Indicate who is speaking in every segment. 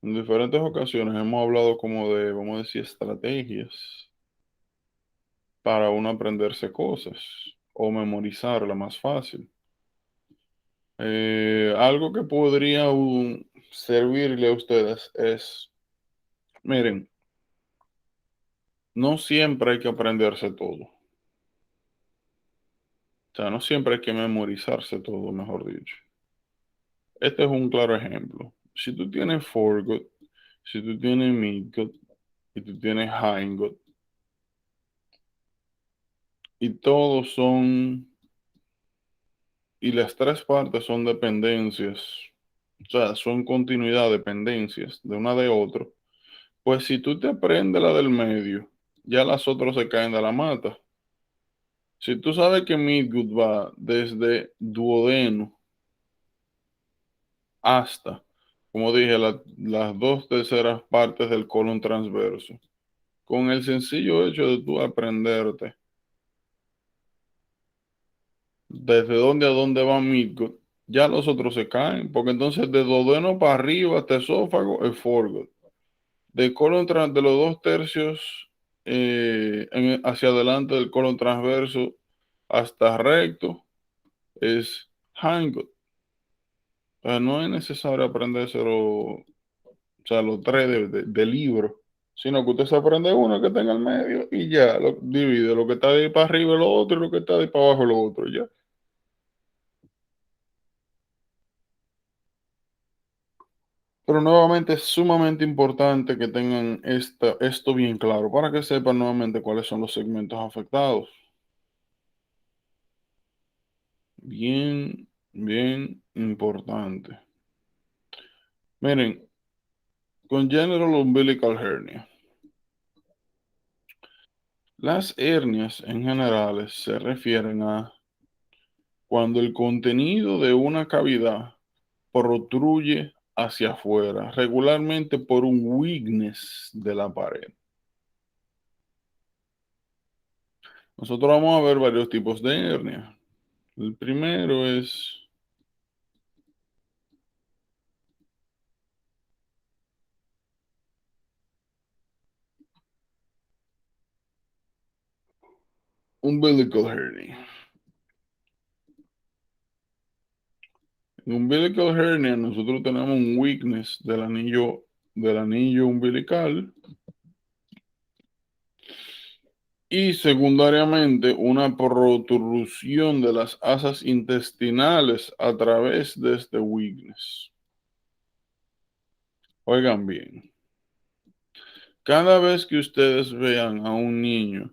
Speaker 1: En diferentes ocasiones hemos hablado como de, vamos a decir, estrategias para uno aprenderse cosas o memorizarla más fácil. Algo que podría servirle a ustedes es, miren, no siempre hay que aprenderse todo. O sea, no siempre hay que memorizarse todo, mejor dicho. Este es un claro ejemplo. Si tú tienes foregut, si tú tienes midgut y tú tienes hindgut, y todos son, y las tres partes son dependencias, o sea, son continuidad, dependencias de una de otra, pues si tú te aprendes la del medio, ya las otras se caen de la mata. Si tú sabes que midgut va desde duodeno hasta, como dije, las dos terceras partes del colon transverso, con el sencillo hecho de tú aprenderte desde dónde a dónde va midgut, ya los otros se caen, porque entonces de duodeno para arriba hasta esófago es foregut. De colon de los dos tercios hacia adelante del colon transverso hasta recto es hindgut. O sea, no es necesario aprendérselo, o sea, los tres de libro, sino que usted se aprende uno que está en el medio y ya lo divide, lo que está de ahí para arriba lo otro y lo que está de ahí para abajo lo otro, ya. Pero nuevamente es sumamente importante que tengan esto bien claro para que sepan nuevamente cuáles son los segmentos afectados. Bien, bien importante. Miren, congenital umbilical hernia. Las hernias en general se refieren a cuando el contenido de una cavidad protruye hacia afuera, regularmente por un weakness de la pared. Nosotros vamos a ver varios tipos de hernia. El primero es umbilical hernia. En umbilical hernia nosotros tenemos un weakness del anillo umbilical y secundariamente una protrusión de las asas intestinales a través de este weakness. Oigan bien, cada vez que ustedes vean a un niño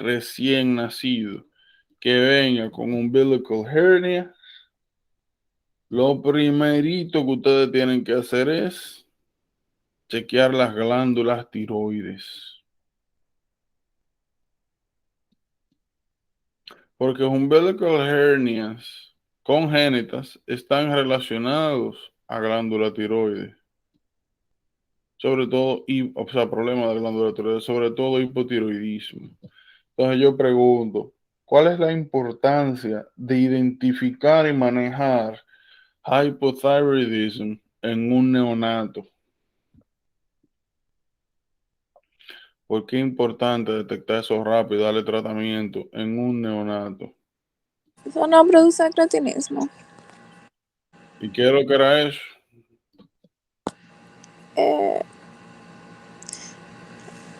Speaker 1: recién nacido que venga con umbilical hernia, lo primerito que ustedes tienen que hacer es chequear las glándulas tiroides. Porque umbilical hernias congénitas están relacionados a glándula tiroides. Sobre todo, o sea, problemas de glándula tiroides, sobre todo hipotiroidismo. Entonces yo pregunto, ¿cuál es la importancia de identificar y manejar hypothyroidism en un neonato? ¿Por qué es importante detectar eso rápido y darle tratamiento en un neonato?
Speaker 2: Eso no produce cretinismo.
Speaker 1: ¿Y qué es lo que era eso?
Speaker 2: Eh,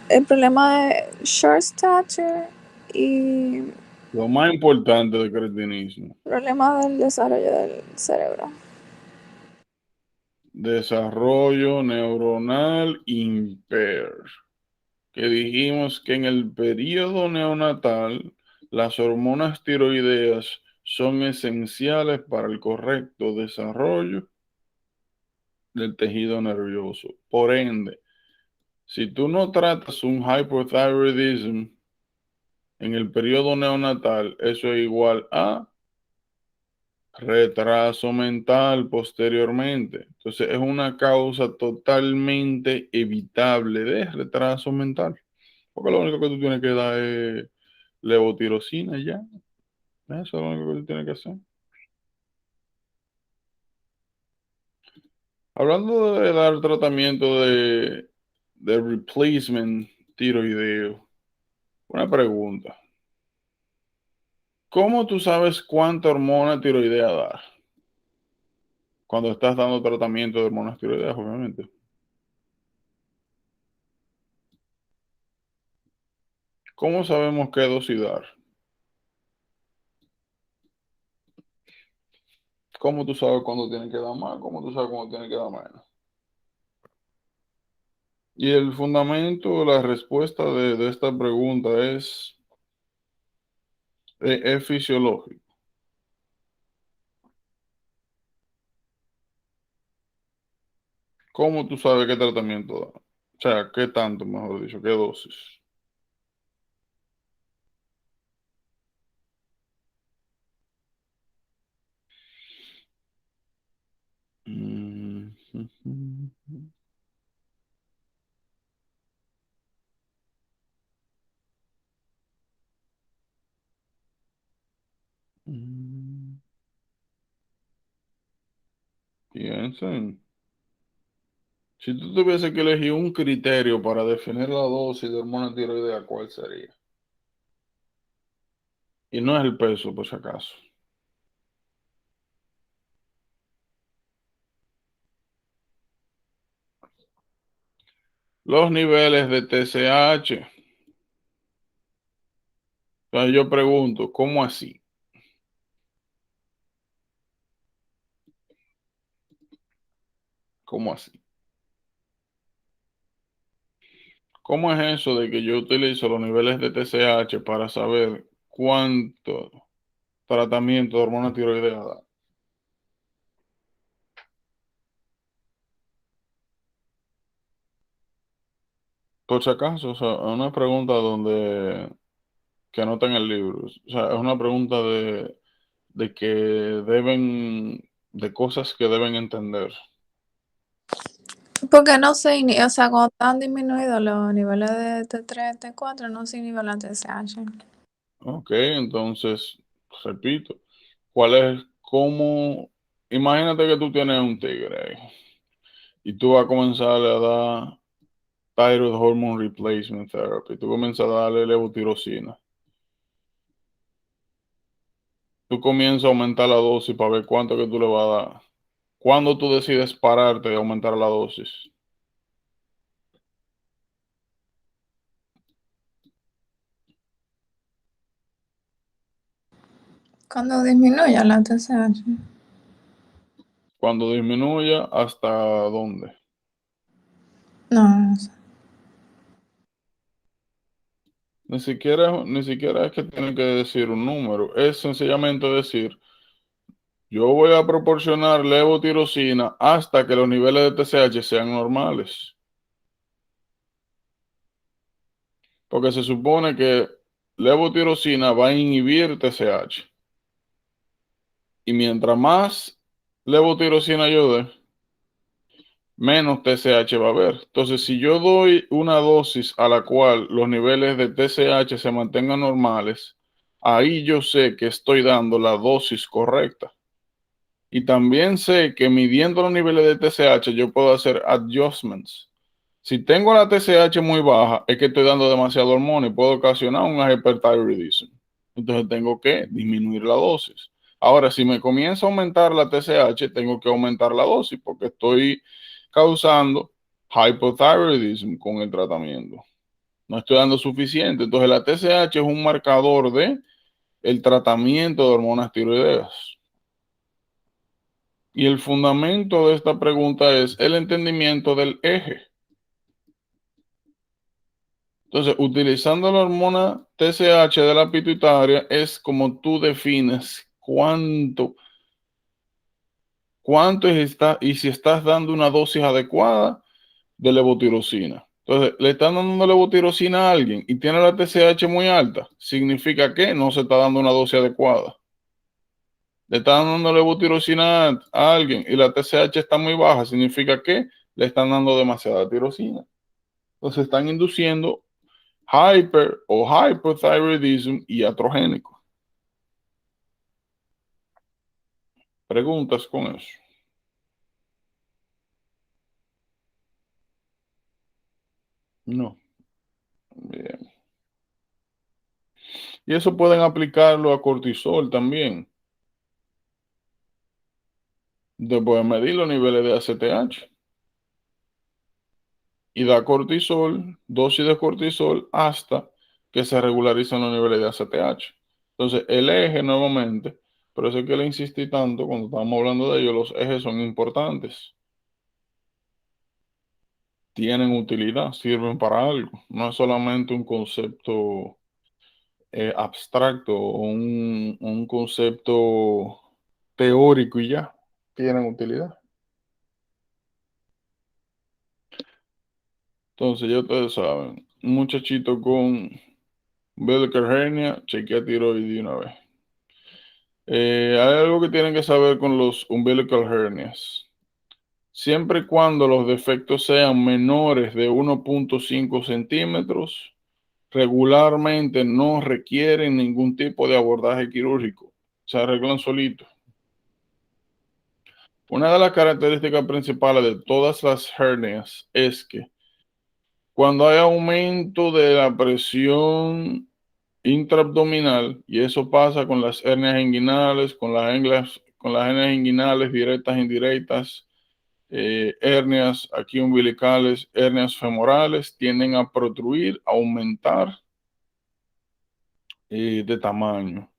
Speaker 2: el problema de short stature y
Speaker 1: Lo más importante del cretinismo.
Speaker 2: problema del desarrollo del cerebro.
Speaker 1: Desarrollo neuronal impaired. Que dijimos que en el periodo neonatal las hormonas tiroideas son esenciales para el correcto desarrollo del tejido nervioso. Por ende, si tú no tratas un hypothyroidism en el periodo neonatal, eso es igual a retraso mental posteriormente. Entonces es una causa totalmente evitable de retraso mental. Porque lo único que tú tienes que dar es levotirosina y ya. Eso es lo único que tú tienes que hacer. Hablando de dar tratamiento de replacement tiroideo, una pregunta. ¿Cómo tú sabes cuánta hormona tiroidea dar? Cuando estás dando tratamiento de hormonas tiroideas, obviamente. ¿Cómo sabemos qué dosis dar? ¿Cómo tú sabes cuándo tienen que dar más? ¿Cómo tú sabes cuándo tienen que dar menos? Y el fundamento, la respuesta de esta pregunta es fisiológico. ¿Cómo tú sabes qué tratamiento da? O sea, qué tanto, mejor dicho, qué dosis. Mm, Piensen. Si tú tuviese que elegir un criterio para definir la dosis de hormona tiroidea, ¿cuál sería? Y no es el peso, por si acaso. Los niveles de TSH. Entonces yo pregunto, ¿cómo así? ¿Cómo así? ¿Cómo es eso de que yo utilizo los niveles de TSH para saber cuánto tratamiento de hormona tiroidea da? Por si acaso, o sea, es una pregunta que no está en el libro. O sea, es una pregunta de que de cosas que deben entender.
Speaker 2: Porque no se, o sea, cuando están disminuidos los niveles de T3, T4, no se nivelan TSH.
Speaker 1: Ok, entonces, repito, ¿cuál es cómo? Imagínate que tú tienes un tigre ahí y tú vas a comenzar a dar Thyroid Hormone Replacement Therapy. Tú comienzas a darle levotirosina. Tú comienzas a aumentar la dosis para ver cuánto que tú le vas a dar. ¿Cuándo tú decides pararte de aumentar la dosis?
Speaker 2: Cuando disminuya la TSH.
Speaker 1: Cuando disminuya, ¿hasta dónde?
Speaker 2: No, no sé.
Speaker 1: Ni siquiera es que tienen que decir un número. Es sencillamente decir, yo voy a proporcionar levotirosina hasta que los niveles de TSH sean normales. Porque se supone que levotirosina va a inhibir TSH. Y mientras más levotirosina yo dé, menos TSH va a haber. Entonces, si yo doy una dosis a la cual los niveles de TSH se mantengan normales, ahí yo sé que estoy dando la dosis correcta. Y también sé que midiendo los niveles de TSH yo puedo hacer adjustments. Si tengo la TSH muy baja, es que estoy dando demasiado hormona y puedo ocasionar un hyperthyroidism. Entonces tengo que disminuir la dosis. Ahora, si me comienza a aumentar la TSH, tengo que aumentar la dosis porque estoy causando hypothyroidism con el tratamiento. No estoy dando suficiente. Entonces la TSH es un marcador de el tratamiento de hormonas tiroideas. Y el fundamento de esta pregunta es el entendimiento del eje. Entonces, utilizando la hormona TSH de la pituitaria es como tú defines cuánto y si estás dando una dosis adecuada de levotirosina. Entonces, le están dando levotirosina a alguien y tiene la TSH muy alta, significa que no se está dando una dosis adecuada. Le están dando levotirosina a alguien y la TSH está muy baja, significa que le están dando demasiada tirosina. Entonces, están induciendo hyper o hypothyroidism iatrogénico. Preguntas con eso. No. Bien. Y eso pueden aplicarlo a cortisol también. Después medir los niveles de ACTH y da cortisol, dosis de cortisol, hasta que se regularicen los niveles de ACTH. Entonces, el eje nuevamente, por eso es que le insistí tanto cuando estábamos hablando de ello, los ejes son importantes, tienen utilidad, sirven para algo, no es solamente un concepto abstracto o un concepto teórico y ya, tienen utilidad. Entonces, ya ustedes saben, un muchachito con umbilical hernia, chequea tiroides de una vez. Hay algo que tienen que saber con los umbilical hernias. Siempre y cuando los defectos sean menores de 1.5 centímetros, regularmente no requieren ningún tipo de abordaje quirúrgico. Se arreglan solitos. Una de las características principales de todas las hernias es que cuando hay aumento de la presión intraabdominal, y eso pasa con las hernias inguinales, con las hernias inguinales directas e indirectas, hernias aquí umbilicales, hernias femorales, tienden a protruir, a aumentar de tamaño.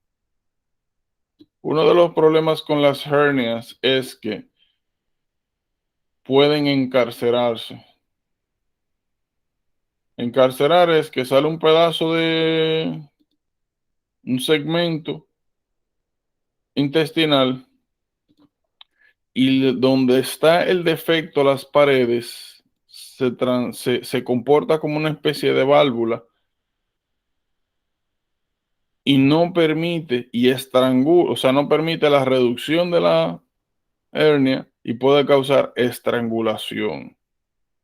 Speaker 1: Uno de los problemas con las hernias es que pueden encarcerarse. Encarcerar es que sale un pedazo de un segmento intestinal y donde está el defecto, las paredes, se comporta como una especie de válvula y no permite y estrangula, o sea, no permite la reducción de la hernia y puede causar estrangulación.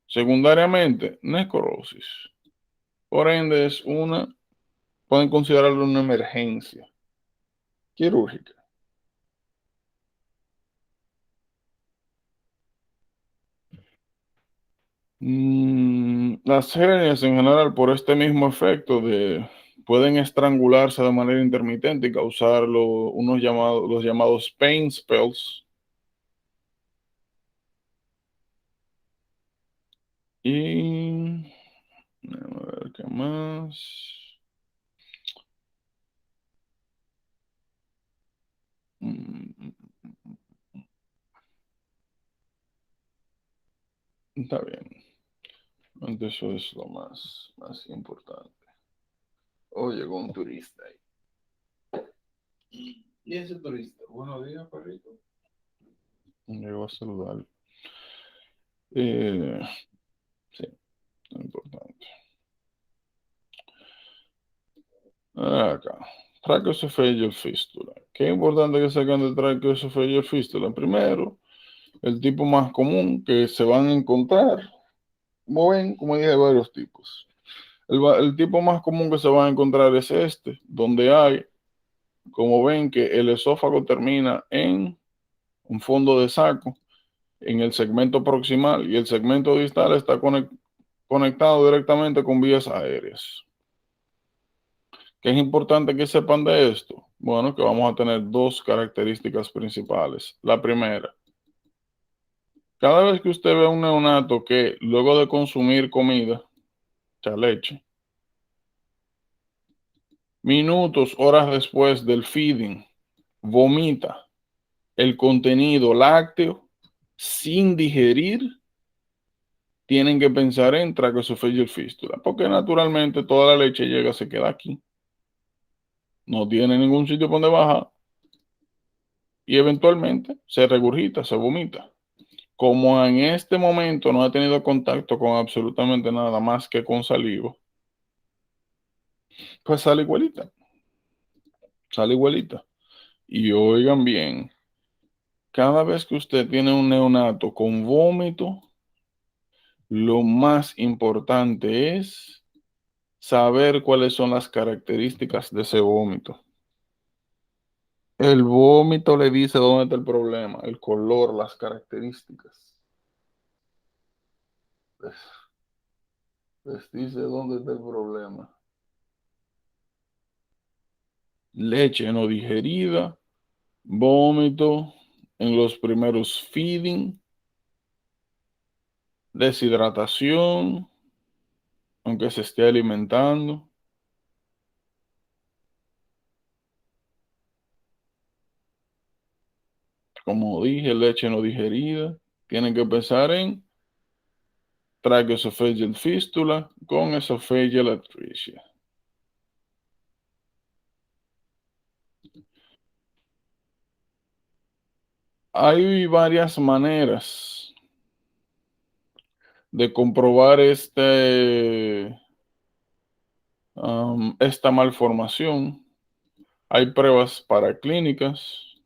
Speaker 1: Secundariamente, necrosis. Por ende, pueden considerarlo una emergencia quirúrgica. Las hernias en general, por este mismo efecto pueden estrangularse de manera intermitente y causar los llamados pain spells. Y a ver qué más. Mm, Está bien. Entonces eso es lo más importante. Oh, llegó un turista ahí. ¿Y ese turista? Buenos días, perrito. Llegó a saludar. Eh, sí, es importante. Acá. Traqueoesofageo fístula. Qué importante que sacan del traqueoesofageo fístula. Primero, el tipo más común que se van a encontrar. Como ven, como dije, hay varios tipos. El tipo más común que se van a encontrar es este, donde hay, como ven, que el esófago termina en un fondo de saco, en el segmento proximal, y el segmento distal está conectado directamente con vías aéreas. ¿Qué es importante que sepan de esto? Bueno, que vamos a tener dos características principales. La primera, cada vez que usted ve a un neonato que luego de consumir comida, o sea, leche, minutos, horas después del feeding, vomita el contenido lácteo sin digerir, tienen que pensar en traqueoesofageo fístula, porque naturalmente toda la leche llega, se queda aquí, no tiene ningún sitio donde bajar y eventualmente se regurgita, se vomita. Como en este momento no ha tenido contacto con absolutamente nada más que con saliva, pues sale igualita, sale igualita. Y oigan bien, cada vez que usted tiene un neonato con vómito, lo más importante es saber cuáles son las características de ese vómito. El vómito le dice dónde está el problema, el color, las características. Les dice dónde está el problema. Leche no digerida, vómito en los primeros feeding, deshidratación, aunque se esté alimentando. Como dije, leche no digerida. Tienen que pensar en tracheoesophageal fístula con esophageal atresia. Hay varias maneras de comprobar esta malformación. Hay pruebas paraclínicas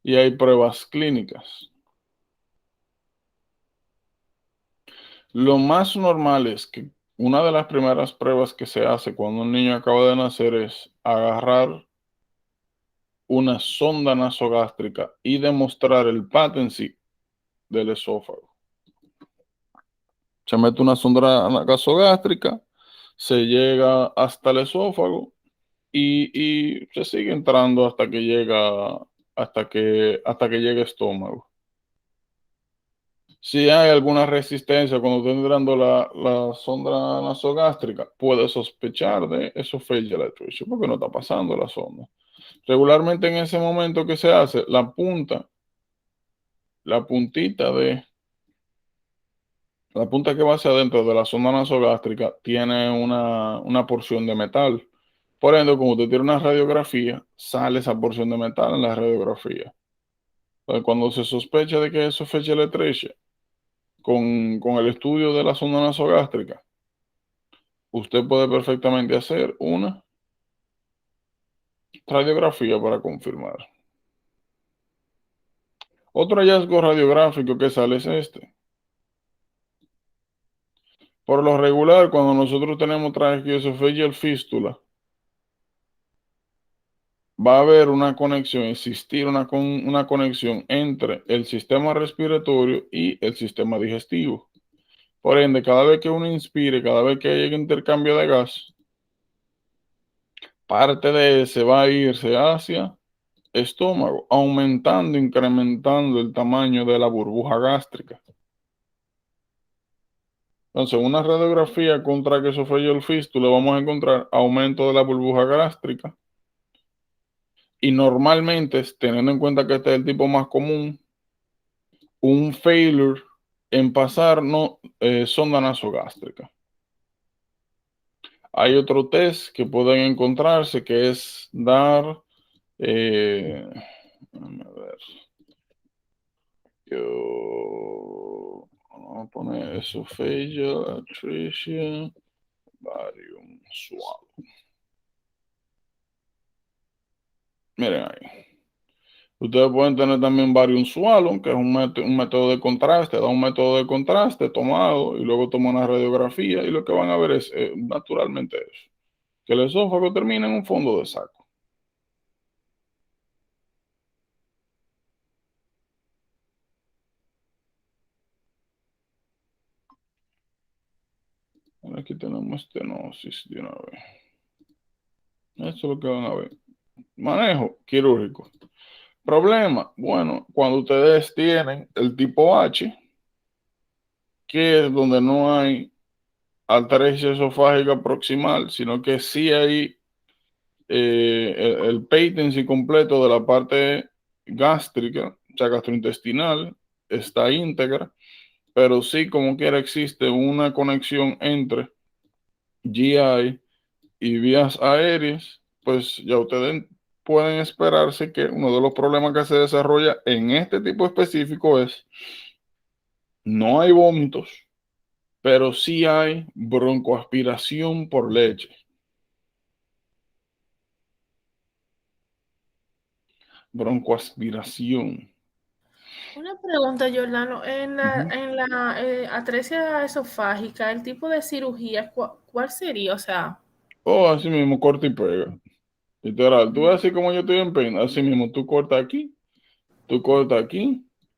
Speaker 1: y hay pruebas clínicas. Lo más normal es que una de las primeras pruebas que se hace cuando un niño acaba de nacer es agarrar una sonda nasogástrica y demostrar el patency del esófago. Se mete una sonda nasogástrica, se llega hasta el esófago y se sigue entrando hasta que llega, hasta que llegue estómago. Si hay alguna resistencia cuando esté entrando la sonda nasogástrica, puede sospechar de esophageal atresia porque no está pasando la sonda. Regularmente en ese momento que se hace, la punta que va hacia adentro de la sonda nasogástrica tiene una porción de metal. Por ende, cuando usted tiene una radiografía, sale esa porción de metal en la radiografía. Entonces, cuando se sospecha de que eso fue atresia, con el estudio de la sonda nasogástrica, usted puede perfectamente hacer una radiografía para confirmar. Otro hallazgo radiográfico que sale es este. Por lo regular, cuando nosotros tenemos tracheoesophageal fístula, va a haber una conexión, existir una conexión entre el sistema respiratorio y el sistema digestivo. Por ende, cada vez que uno inspire, cada vez que haya intercambio de gas, parte de ese va a irse hacia estómago, aumentando, incrementando el tamaño de la burbuja gástrica. Entonces, una radiografía con traqueosofagio fístula vamos a encontrar aumento de la burbuja gástrica. Y normalmente, teniendo en cuenta que este es el tipo más común, un failure en pasar sonda nasogástrica. Hay otro test que pueden encontrarse que es dar, déjame ver, vamos a poner esophageal atresia barium swallow. Miren ahí. Ustedes pueden tener también barium swallow, que es un método de contraste, da un método de contraste tomado y luego toma una radiografía y lo que van a ver es naturalmente eso, que el esófago termina en un fondo de saco. Aquí tenemos estenosis de una vez. Eso es lo que van a ver. Manejo quirúrgico. Problema, bueno, cuando ustedes tienen el tipo H, que es donde no hay atresia esofágica proximal, sino que sí hay el patency completo de la parte gástrica, o sea, gastrointestinal, está íntegra, pero sí, como quiera, existe una conexión entre GI y vías aéreas, pues ya ustedes pueden esperarse que uno de los problemas que se desarrolla en este tipo específico es no hay vómitos, pero sí hay broncoaspiración por leche. Broncoaspiración.
Speaker 3: Una pregunta, Giordano. En la atresia esofágica, el tipo de cirugía, ¿cuál sería? O sea,
Speaker 1: O así mismo, corta y pega. Literal, tú ves así como yo estoy en pena, así mismo tú cortas aquí,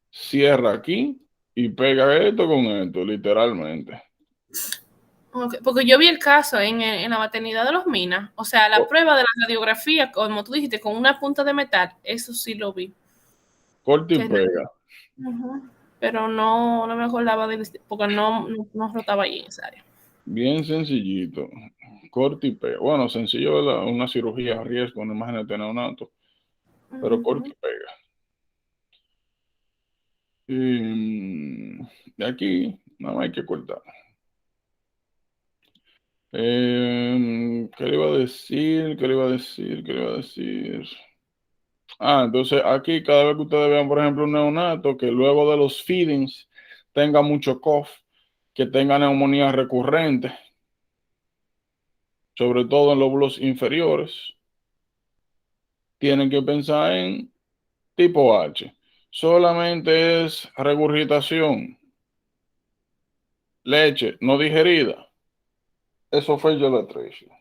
Speaker 1: cierra aquí y pega esto con esto, literalmente.
Speaker 3: Okay, porque yo vi el caso en la maternidad de los Minas, o sea, la prueba de la radiografía, como tú dijiste, con una punta de metal, eso sí lo vi.
Speaker 1: Corta y
Speaker 3: Que
Speaker 1: pega.
Speaker 3: pero no me acordaba porque no rotaba ahí en esa área.
Speaker 1: Bien sencillito. Corta y pega. Bueno, sencillo, ¿verdad? Una cirugía a riesgo, no imagínate neonato. Pero corta y pega. Y de aquí, nada más hay que cortar. ¿Qué le iba a decir? ¿Qué le iba a decir? ¿Qué le iba a decir? Entonces aquí cada vez que ustedes vean, por ejemplo, un neonato que luego de los feedings tenga mucho cough, que tenga neumonía recurrente, sobre todo en lóbulos inferiores, tienen que pensar en tipo H. Solamente es regurgitación, leche no digerida. Eso fue Gelatration.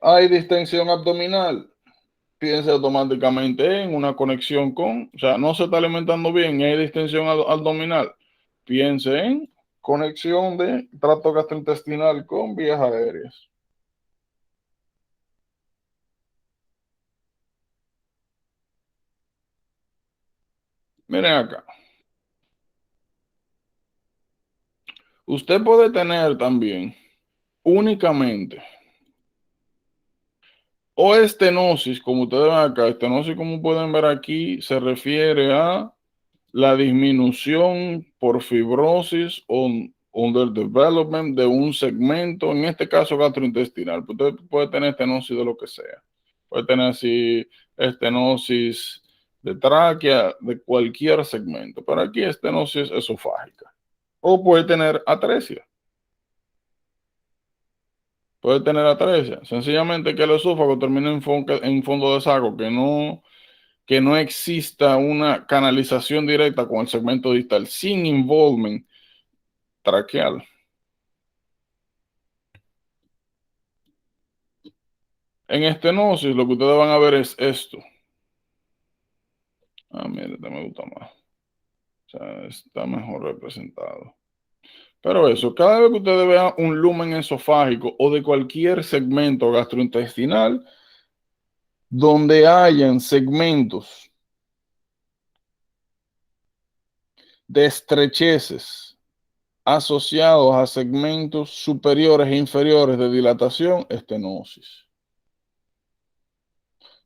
Speaker 1: Hay distensión abdominal. Piensa automáticamente en una conexión con, o sea, no se está alimentando bien y hay distensión abdominal. Piense en conexión de tracto gastrointestinal con vías aéreas. Miren acá. Usted puede tener también únicamente o estenosis, como ustedes ven acá. Estenosis, como pueden ver aquí, se refiere a la disminución por fibrosis o underdevelopment de un segmento, en este caso gastrointestinal. Usted puede tener estenosis de lo que sea. Puede tener así estenosis de tráquea, de cualquier segmento. Pero aquí estenosis esofágica. O puede tener atresia. Puede tener atresia. Sencillamente que el esófago termine en fondo de saco, que no exista una canalización directa con el segmento distal sin involvement traqueal. En estenosis lo que ustedes van a ver es esto. Mire, este me gusta más. O sea, está mejor representado. Pero eso, cada vez que ustedes vean un lumen esofágico o de cualquier segmento gastrointestinal donde hayan segmentos de estrecheces asociados a segmentos superiores e inferiores de dilatación, estenosis.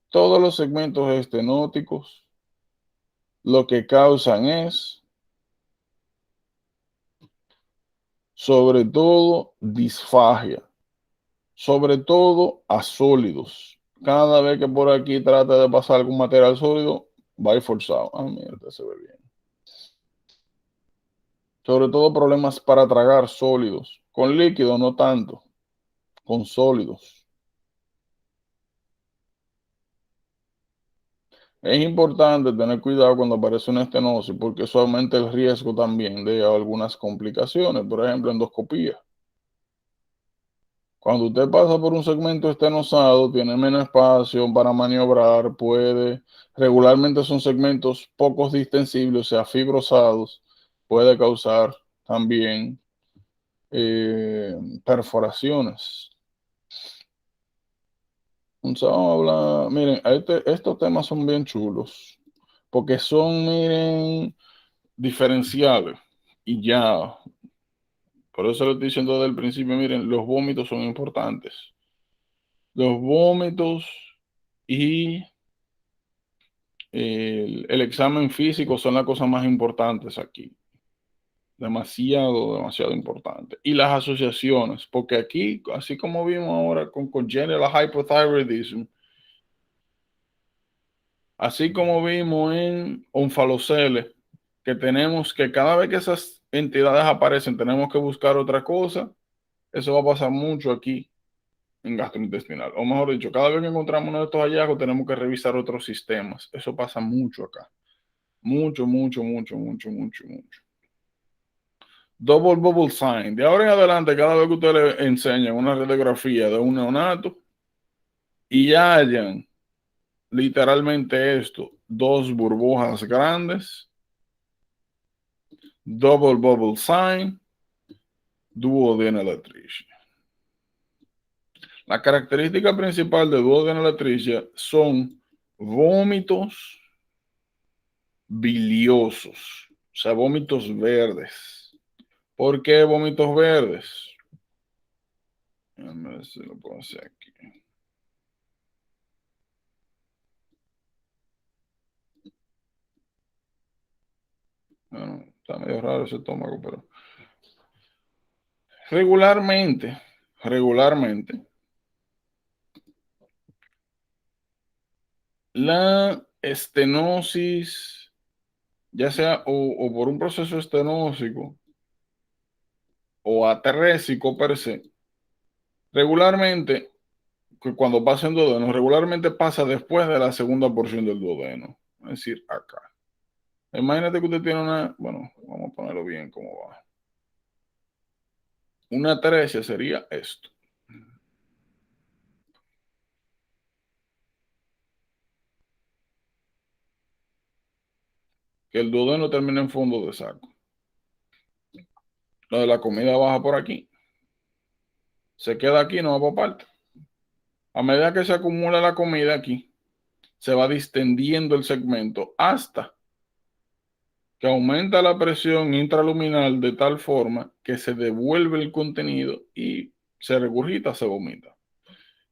Speaker 1: Todos los segmentos estenóticos lo que causan es, sobre todo, disfagia, sobre todo a sólidos. Cada vez que por aquí trata de pasar algún material sólido, va a ir forzado. Mira, este se ve bien. Sobre todo problemas para tragar sólidos. Con líquidos no tanto, con sólidos. Es importante tener cuidado cuando aparece una estenosis porque eso aumenta el riesgo también de algunas complicaciones, por ejemplo, endoscopía. Cuando usted pasa por un segmento estenosado, tiene menos espacio para maniobrar, regularmente son segmentos poco distensibles, o sea, fibrosados, puede causar también perforaciones. Entonces vamos a hablar, miren, estos temas son bien chulos, porque son, miren, diferenciales y ya. Por eso lo estoy diciendo desde el principio, miren, los vómitos son importantes. Los vómitos y el examen físico son las cosas más importantes aquí. Demasiado, demasiado importante. Y las asociaciones, porque aquí, así como vimos ahora con congenital hypothyroidism, así como vimos en onfalocele, que tenemos que cada vez que esas entidades aparecen, tenemos que buscar otra cosa, eso va a pasar mucho aquí en gastrointestinal. O mejor dicho, cada vez que encontramos uno de estos hallazgos, tenemos que revisar otros sistemas. Eso pasa mucho acá. Mucho, mucho, mucho, mucho, mucho, mucho. Double bubble sign. De ahora en adelante, cada vez que usted le enseña una radiografía de un neonato y hayan literalmente esto, dos burbujas grandes, double bubble sign, duodenalatricia. La característica principal de duodenalatricia son vómitos biliosos, o sea, vómitos verdes. ¿Por qué vómitos verdes? A ver si lo puedo hacer aquí. Bueno, está medio raro ese estómago, pero regularmente, la estenosis, ya sea o por un proceso estenósico o atrésico per se, regularmente, cuando pasa en duodeno, regularmente pasa después de la segunda porción del duodeno, es decir, acá. Imagínate que usted tiene una, bueno, vamos a ponerlo bien como va. Una atresia sería esto. Que el duodeno termina en fondo de saco. Lo de la comida baja por aquí. Se queda aquí, no va para parte. A medida que se acumula la comida aquí, se va distendiendo el segmento hasta que aumenta la presión intraluminal de tal forma que se devuelve el contenido y se regurgita, se vomita.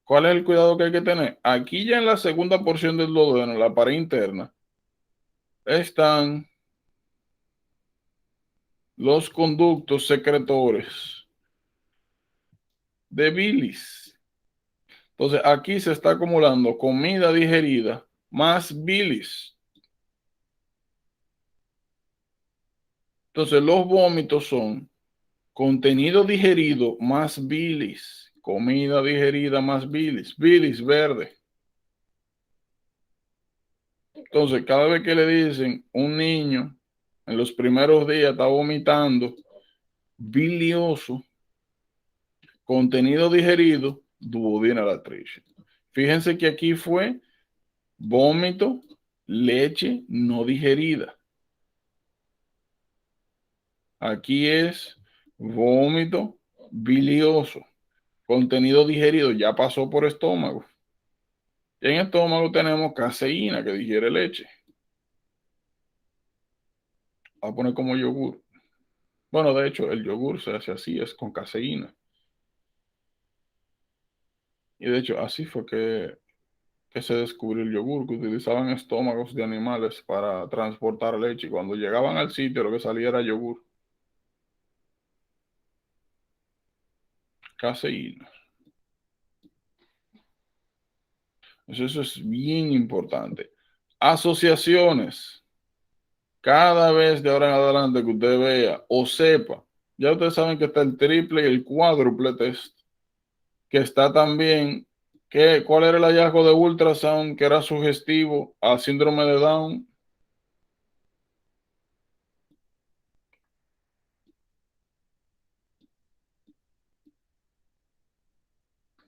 Speaker 1: ¿Cuál es el cuidado que hay que tener? Aquí ya en la segunda porción del duodeno, en la pared interna, están los conductos secretores de bilis. Entonces aquí se está acumulando comida digerida más bilis. Entonces los vómitos son contenido digerido más bilis, comida digerida más bilis, bilis verde. Entonces cada vez que le dicen un niño en los primeros días está vomitando bilioso, contenido digerido, duodenalatricia. Fíjense que aquí fue vómito, leche no digerida. Aquí es vómito bilioso, contenido digerido, ya pasó por estómago. En estómago tenemos caseína que digiere leche. Voy a poner como yogur. Bueno, de hecho, el yogur se hace así, es con caseína. Y de hecho, así fue que se descubrió el yogur, que utilizaban estómagos de animales para transportar leche. Y cuando llegaban al sitio, lo que salía era yogur. Caseína. Eso es bien importante. Asociaciones. Cada vez de ahora en adelante que usted vea o sepa, ya ustedes saben que está el triple y el cuádruple test, que está también, ¿cuál era el hallazgo de ultrasound que era sugestivo al síndrome de Down?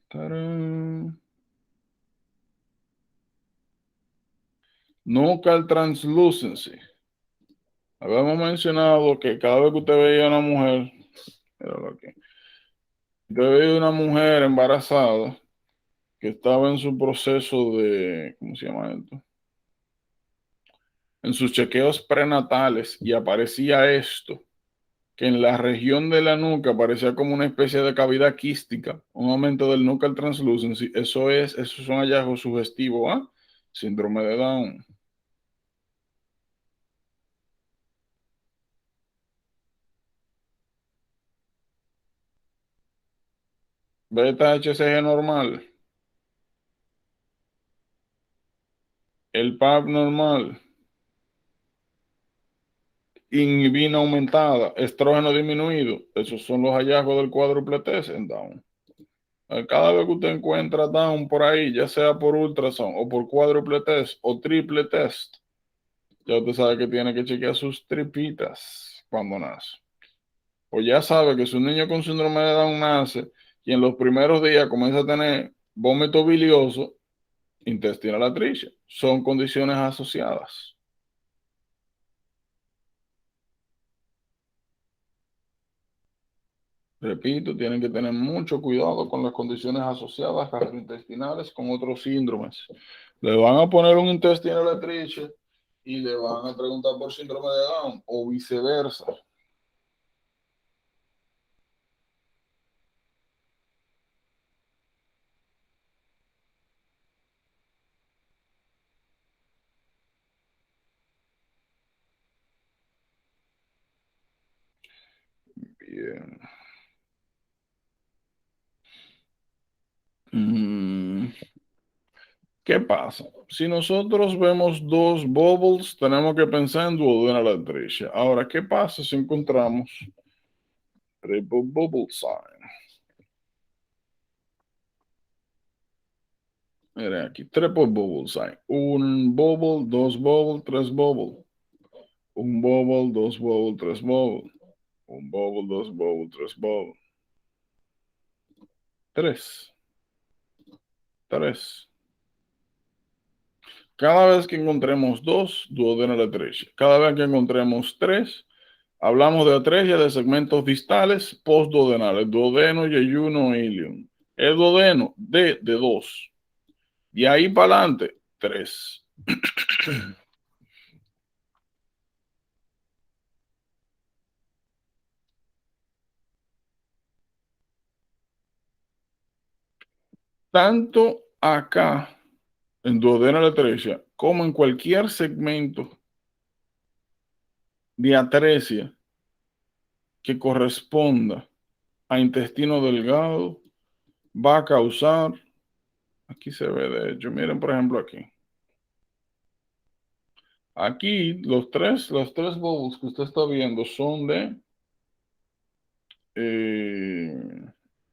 Speaker 1: ¡Tarán! Nuchal translucency. Habíamos mencionado que cada vez que usted veía a una mujer, usted veía una mujer embarazada que estaba en su proceso de, ¿cómo se llama esto? En sus chequeos prenatales y aparecía esto, que en la región de la nuca parecía como una especie de cavidad quística, un aumento del nuchal translucency. Esos son hallazgos sugestivos a síndrome de Down. Beta HCG normal, el PAP normal, inhibina aumentada, estrógeno disminuido. Esos son los hallazgos del cuádruple test en Down. Cada vez que usted encuentra Down por ahí, ya sea por ultrasound o por cuádruple test o triple test, ya usted sabe que tiene que chequear sus tripitas cuando nace. O ya sabe que su niño con síndrome de Down nace y en los primeros días comienza a tener vómito bilioso, intestinal atricia. Son condiciones asociadas. Repito, tienen que tener mucho cuidado con las condiciones asociadas gastrointestinales con otros síndromes. Le van a poner un intestino letriche y le van a preguntar por síndrome de Down o viceversa. Bien. ¿Qué pasa? Si nosotros vemos dos bubbles, tenemos que pensar en duodeno letricia. Ahora, ¿qué pasa si encontramos triple bubble sign? Miren aquí, triple bubble sign. Un bubble, dos bubble, tres bubble. Un bubble, dos bubble, tres bubble. Un bubble, dos bubble, tres bubble. Tres. Tres. Cada vez que encontremos dos, duodeno letricia. Cada vez que encontremos tres, hablamos de atresia de segmentos distales postduodenales, duodeno, yeyuno, ilium. El duodeno, D de 2. Y ahí para adelante, 3. Tanto acá, en duodeno de atresia, como en cualquier segmento de atresia que corresponda a intestino delgado, va a causar, aquí se ve de hecho, miren por ejemplo aquí. Aquí los tres bubbles que usted está viendo son de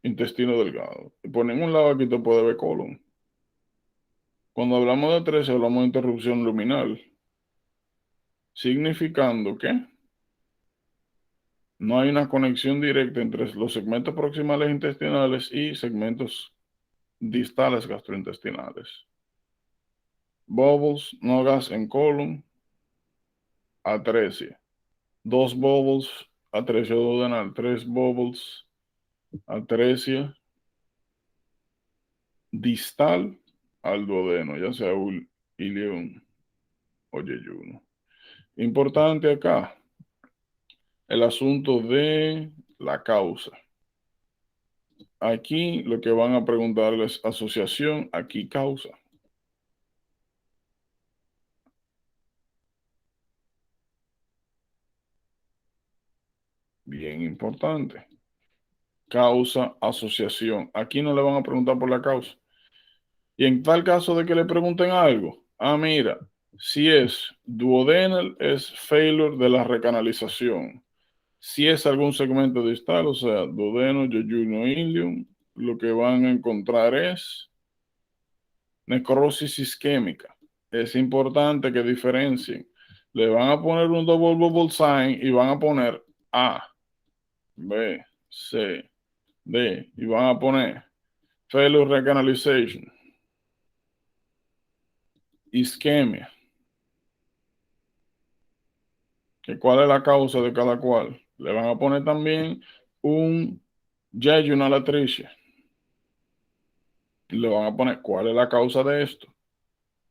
Speaker 1: intestino delgado. Y por ningún lado aquí te puede ver colon. Cuando hablamos de atresia, hablamos de interrupción luminal, significando que no hay una conexión directa entre los segmentos proximales intestinales y segmentos distales gastrointestinales. Bubbles, nogas en colon, atresia. Dos bubbles, atresia duodenal. Tres bubbles, atresia distal al duodeno, ya sea ileum o yeyuno. Importante acá, el asunto de la causa. Aquí lo que van a preguntar es asociación, aquí causa. Bien importante. Causa, asociación. Aquí no le van a preguntar por la causa. Y en tal caso de que le pregunten algo, mira, si es duodenal, es failure de la recanalización. Si es algún segmento distal, o sea, duodeno, yeyuno, ilium, lo que van a encontrar es necrosis isquémica. Es importante que diferencien. Le van a poner un double bubble sign y van a poner A, B, C, D, y van a poner failure recanalization, isquemia. ¿Que cuál es la causa de cada cual? Le van a poner también un jejunal atresia. Le van a poner cuál es la causa de esto.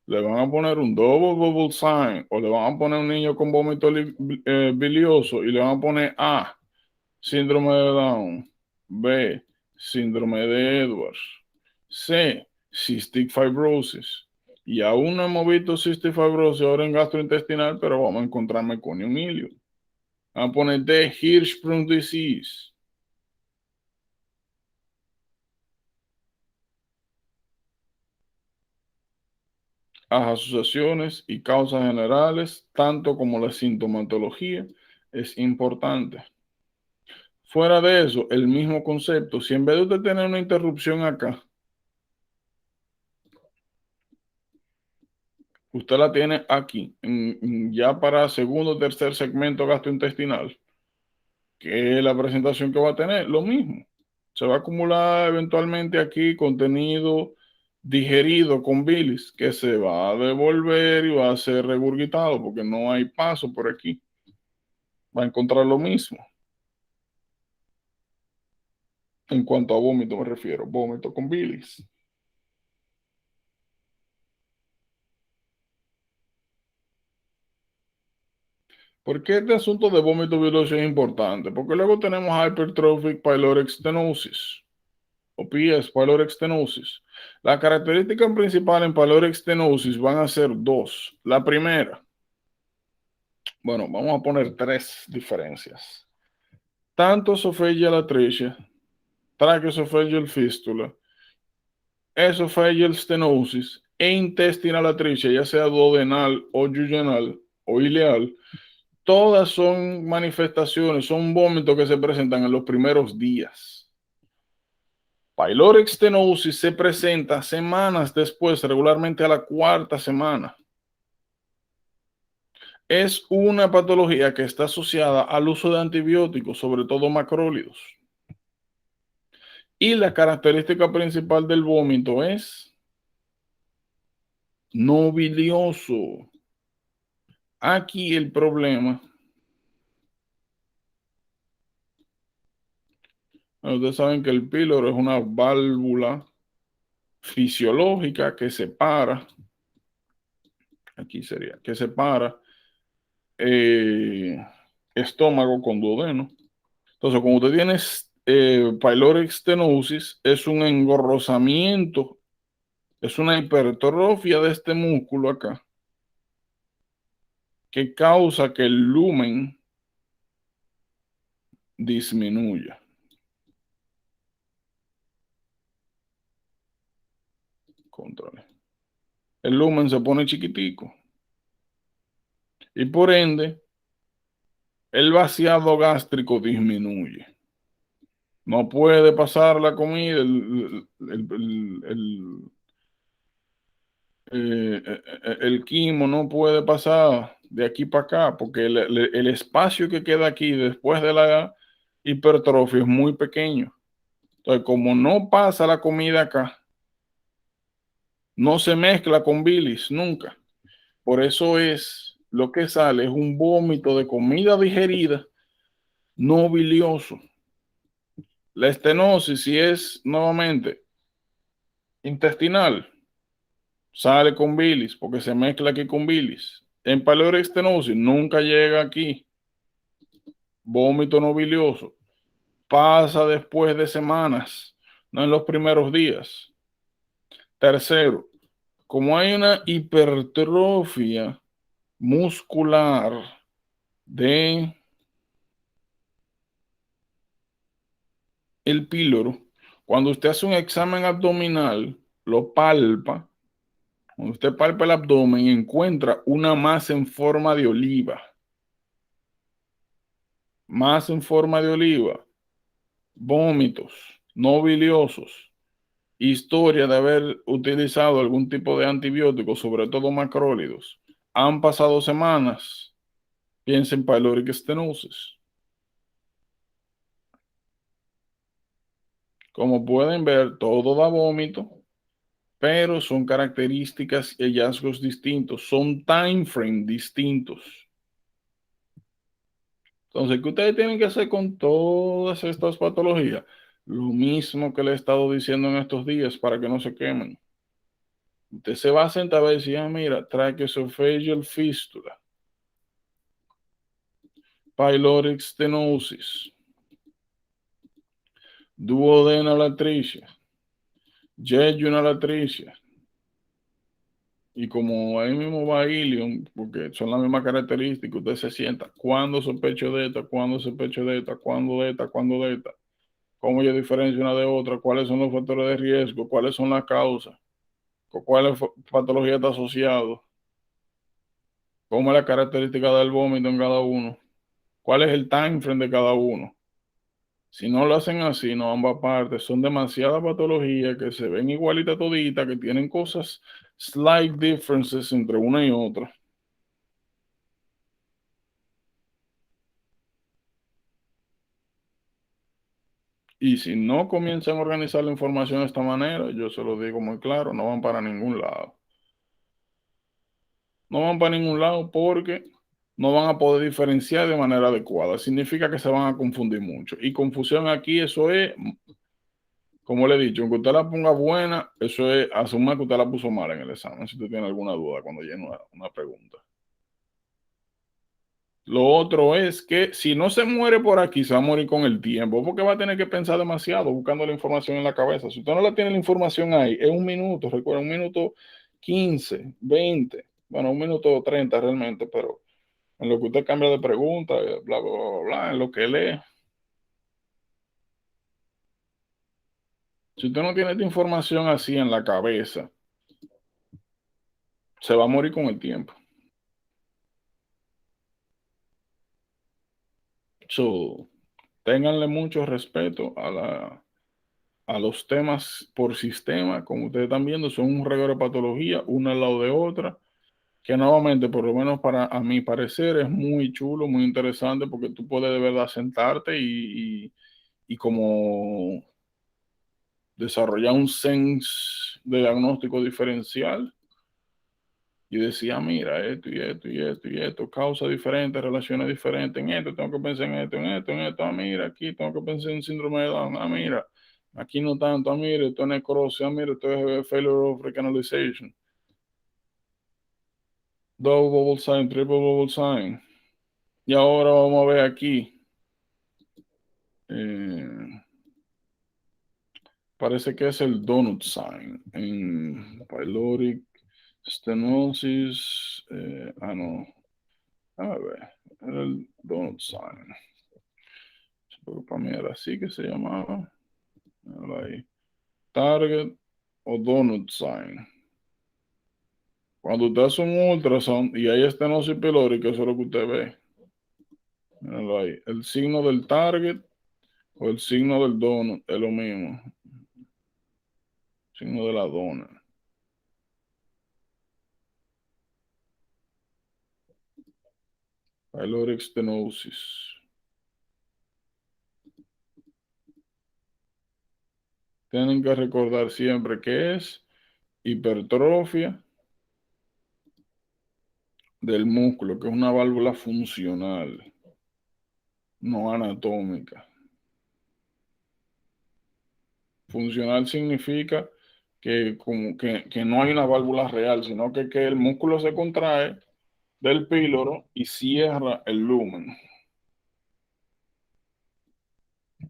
Speaker 1: Le van a poner un double bubble sign o le van a poner un niño con vómito bilioso y le van a poner A, síndrome de Down, B, síndrome de Edwards, C, cystic fibrosis. Y aún no hemos visto cystic fibrosis ahora en gastrointestinal, pero vamos a encontrar meconium ileum. Van a poner D, Hirschsprung disease. Las asociaciones y causas generales, tanto como la sintomatología, es importante. Fuera de eso, el mismo concepto, si en vez de usted tener una interrupción acá, usted la tiene aquí, ya para segundo o tercer segmento gastrointestinal, que es la presentación que va a tener, lo mismo. Se va a acumular eventualmente aquí contenido digerido con bilis que se va a devolver y va a ser regurgitado porque no hay paso por aquí. Va a encontrar lo mismo. En cuanto a vómito me refiero, vómito con bilis. ¿Por qué este asunto de vómito biloso es importante? Porque luego tenemos Hypertrophic Pyloric Stenosis, o PS, Pyloric Stenosis. La característica principal en Pyloric Stenosis van a ser dos. La primera, bueno, vamos a poner tres diferencias. Tanto esophageal atresia, tracheoesophageal fístula, esophageal stenosis e intestinal atresia, ya sea duodenal o yuyinal o ileal, todas son manifestaciones, son vómitos que se presentan en los primeros días. Pyloric stenosis se presenta semanas después, regularmente a la cuarta semana. Es una patología que está asociada al uso de antibióticos, sobre todo macrólidos. Y la característica principal del vómito es no bilioso. Aquí el problema, ustedes saben que el píloro es una válvula fisiológica que separa, aquí sería, que separa estómago con duodeno. Entonces, cuando usted tiene pyloric stenosis, es un engorrosamiento, es una hipertrofia de este músculo acá, que causa que el lumen disminuya. Control. El lumen se pone chiquitico. Y por ende, el vaciado gástrico disminuye. No puede pasar la comida, el quimo no puede pasar de aquí para acá, porque el espacio que queda aquí después de la hipertrofia es muy pequeño. Entonces, como no pasa la comida acá, no se mezcla con bilis nunca. Por eso es lo que sale, es un vómito de comida digerida no bilioso. La estenosis, si es nuevamente intestinal, sale con bilis porque se mezcla aquí con bilis. En pyloric stenosis nunca llega aquí. Vómito no bilioso. Pasa después de semanas, no en los primeros días. Tercero, como hay una hipertrofia muscular de el píloro, cuando usted hace un examen abdominal, lo palpa. Cuando usted palpa el abdomen, encuentra una masa en forma de oliva. Masa en forma de oliva. Vómitos no biliosos. Historia de haber utilizado algún tipo de antibiótico, sobre todo macrólidos. Han pasado semanas. Piensa en pyloric stenosis. Como pueden ver, todo da vómito, pero son características y hallazgos distintos. Son time frame distintos. Entonces, ¿qué ustedes tienen que hacer con todas estas patologías? Lo mismo que le he estado diciendo en estos días para que no se quemen. Usted se va a sentar a decir, mira, tracheoesophageal fístula, pyloric stenosis, duodenal atresia, jejunal atresia. Y como ahí mismo va ilium, porque son las mismas características, usted se sienta, ¿cuándo sospecho de esta? ¿Cuándo sospecho de esta? ¿Cuándo de esta? ¿Cuándo de esta? ¿Cómo yo diferencio una de otra? ¿Cuáles son los factores de riesgo? ¿Cuáles son las causas? ¿Con cuál patología está asociado? ¿Cómo es la característica del vómito en cada uno? ¿Cuál es el time frame de cada uno? Si no lo hacen así, no ambas partes, son demasiadas patologías que se ven igualitas toditas, que tienen cosas, slight differences entre una y otra. Y si no comienzan a organizar la información de esta manera, yo se lo digo muy claro, no van para ningún lado. No van para ningún lado porque no van a poder diferenciar de manera adecuada. Significa que se van a confundir mucho. Y confusión aquí, eso es como le he dicho, aunque usted la ponga buena, eso es asumir que usted la puso mal en el examen, si usted tiene alguna duda cuando llene una pregunta. Lo otro es que si no se muere por aquí, se va a morir con el tiempo, porque va a tener que pensar demasiado buscando la información en la cabeza. Si usted no la tiene la información ahí, es un minuto, recuerda, un minuto 15, 20, bueno, un minuto 30 realmente, pero en lo que usted cambia de pregunta, bla, bla, bla, bla, en lo que lee. Si usted no tiene esta información así en la cabeza, se va a morir con el tiempo. So, ténganle mucho respeto a los temas por sistema, como ustedes están viendo, son un reguero de patología, una al lado de otra, que nuevamente, por lo menos para a mi parecer, es muy chulo, muy interesante, porque tú puedes de verdad sentarte y como desarrollar un sense de diagnóstico diferencial y decía, mira, esto y esto y esto y esto, causas diferentes, relaciones diferentes, en esto tengo que pensar en esto, en esto, en esto, mira, aquí tengo que pensar en síndrome de Down, mira, aquí no tanto, mira, esto es necrosis, mira, esto es failure of recanalization, double bubble sign, triple bubble sign, y ahora vamos a ver aquí, eh, parece que es el donut sign, en pyloric stenosis, no, a ver, era el donut sign. Porque para mí era así que se llamaba. Ahí. Target o donut sign. Cuando usted hace un ultrasound y hay estenosis pilórica, eso es lo que usted ve. Míralo ahí. El signo del target o el signo del donut es lo mismo. Signo de la dona. Pyloric stenosis. Tienen que recordar siempre que es hipertrofia del músculo, que es una válvula funcional, no anatómica. Funcional significa que, que no hay una válvula real, sino que el músculo se contrae del píloro y cierra el lumen.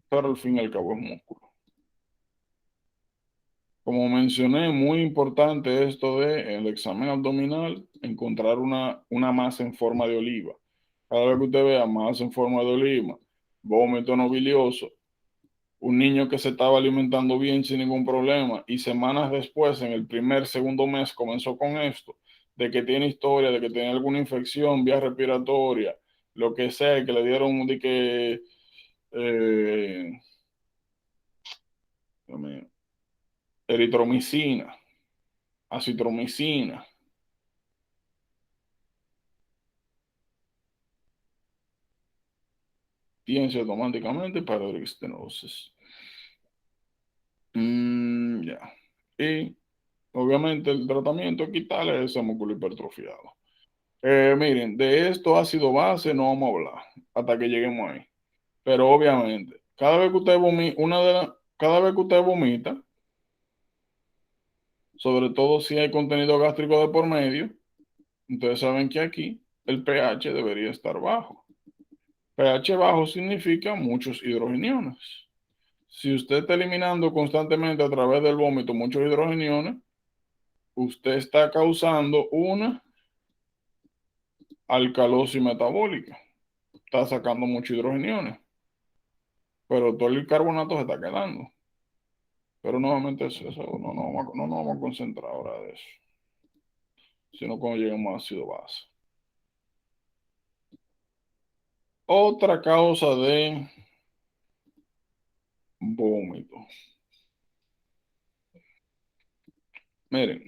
Speaker 1: Pero al fin y al cabo es músculo. Como mencioné, muy importante esto de el examen abdominal, encontrar una masa en forma de oliva. Cada vez que usted vea masa en forma de oliva, vómito no bilioso, un niño que se estaba alimentando bien sin ningún problema y semanas después, en el primer, segundo mes, comenzó con esto, de que tiene historia, de que tiene alguna infección, vía respiratoria, lo que sea, que le dieron de que eritromicina, acitromicina, piense automáticamente para estenosis. Ya. Y obviamente el tratamiento es quitarle ese músculo hipertrofiado. Miren, de esto ácido base no vamos a hablar hasta que lleguemos ahí. Pero obviamente, cada vez que usted vomita, cada vez que usted vomita, sobre todo si hay contenido gástrico de por medio, ustedes saben que aquí el pH debería estar bajo. pH bajo significa muchos hidrogeniones. Si usted está eliminando constantemente a través del vómito muchos hidrogeniones, usted está causando una alcalosis metabólica. Está sacando muchos hidrogeniones, pero todo el carbonato se está quedando. Pero nuevamente eso no nos vamos a concentrar ahora de eso, sino cuando lleguemos a ácido base. Otra causa de vómito. Miren,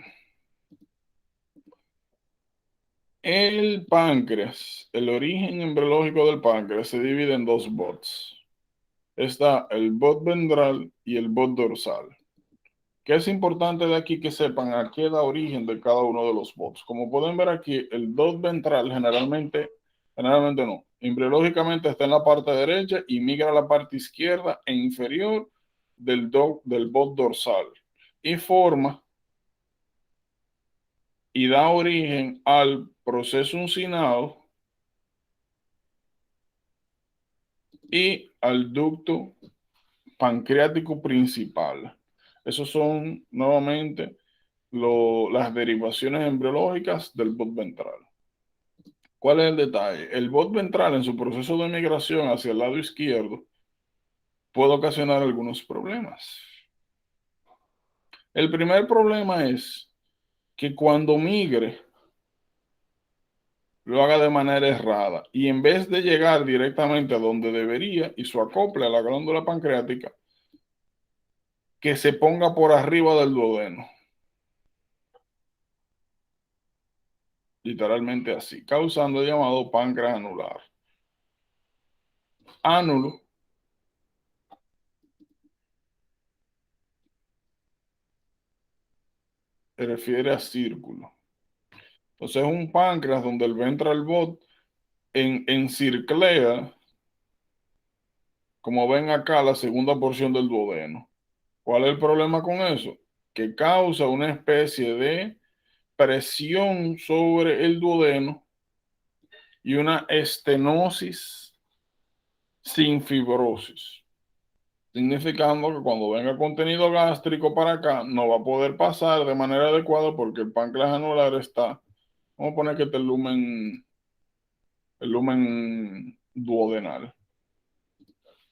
Speaker 1: el páncreas, el origen embriológico del páncreas se divide en dos bots. Está el bot ventral y el bot dorsal. ¿Qué es importante de aquí que sepan a qué da origen de cada uno de los bots? Como pueden ver aquí, el bot ventral generalmente no, embriológicamente está en la parte derecha y migra a la parte izquierda e inferior del bot dorsal y forma y da origen al proceso uncinado y al ducto pancreático principal. Esos son nuevamente las derivaciones embriológicas del bot ventral. ¿Cuál es el detalle? El bot ventral en su proceso de migración hacia el lado izquierdo puede ocasionar algunos problemas. El primer problema es que cuando migre lo haga de manera errada y en vez de llegar directamente a donde debería y su acople a la glándula pancreática, que se ponga por arriba del duodeno. Literalmente así, causando el llamado páncreas anular. Ánulo se refiere a círculo. Entonces es un páncreas donde el ventral bot encirclea, como ven acá, la segunda porción del duodeno. ¿Cuál es el problema con eso? Que causa una especie de presión sobre el duodeno y una estenosis sin fibrosis, significando que cuando venga contenido gástrico para acá no va a poder pasar de manera adecuada porque el páncreas anular está, vamos a poner que este el lumen duodenal.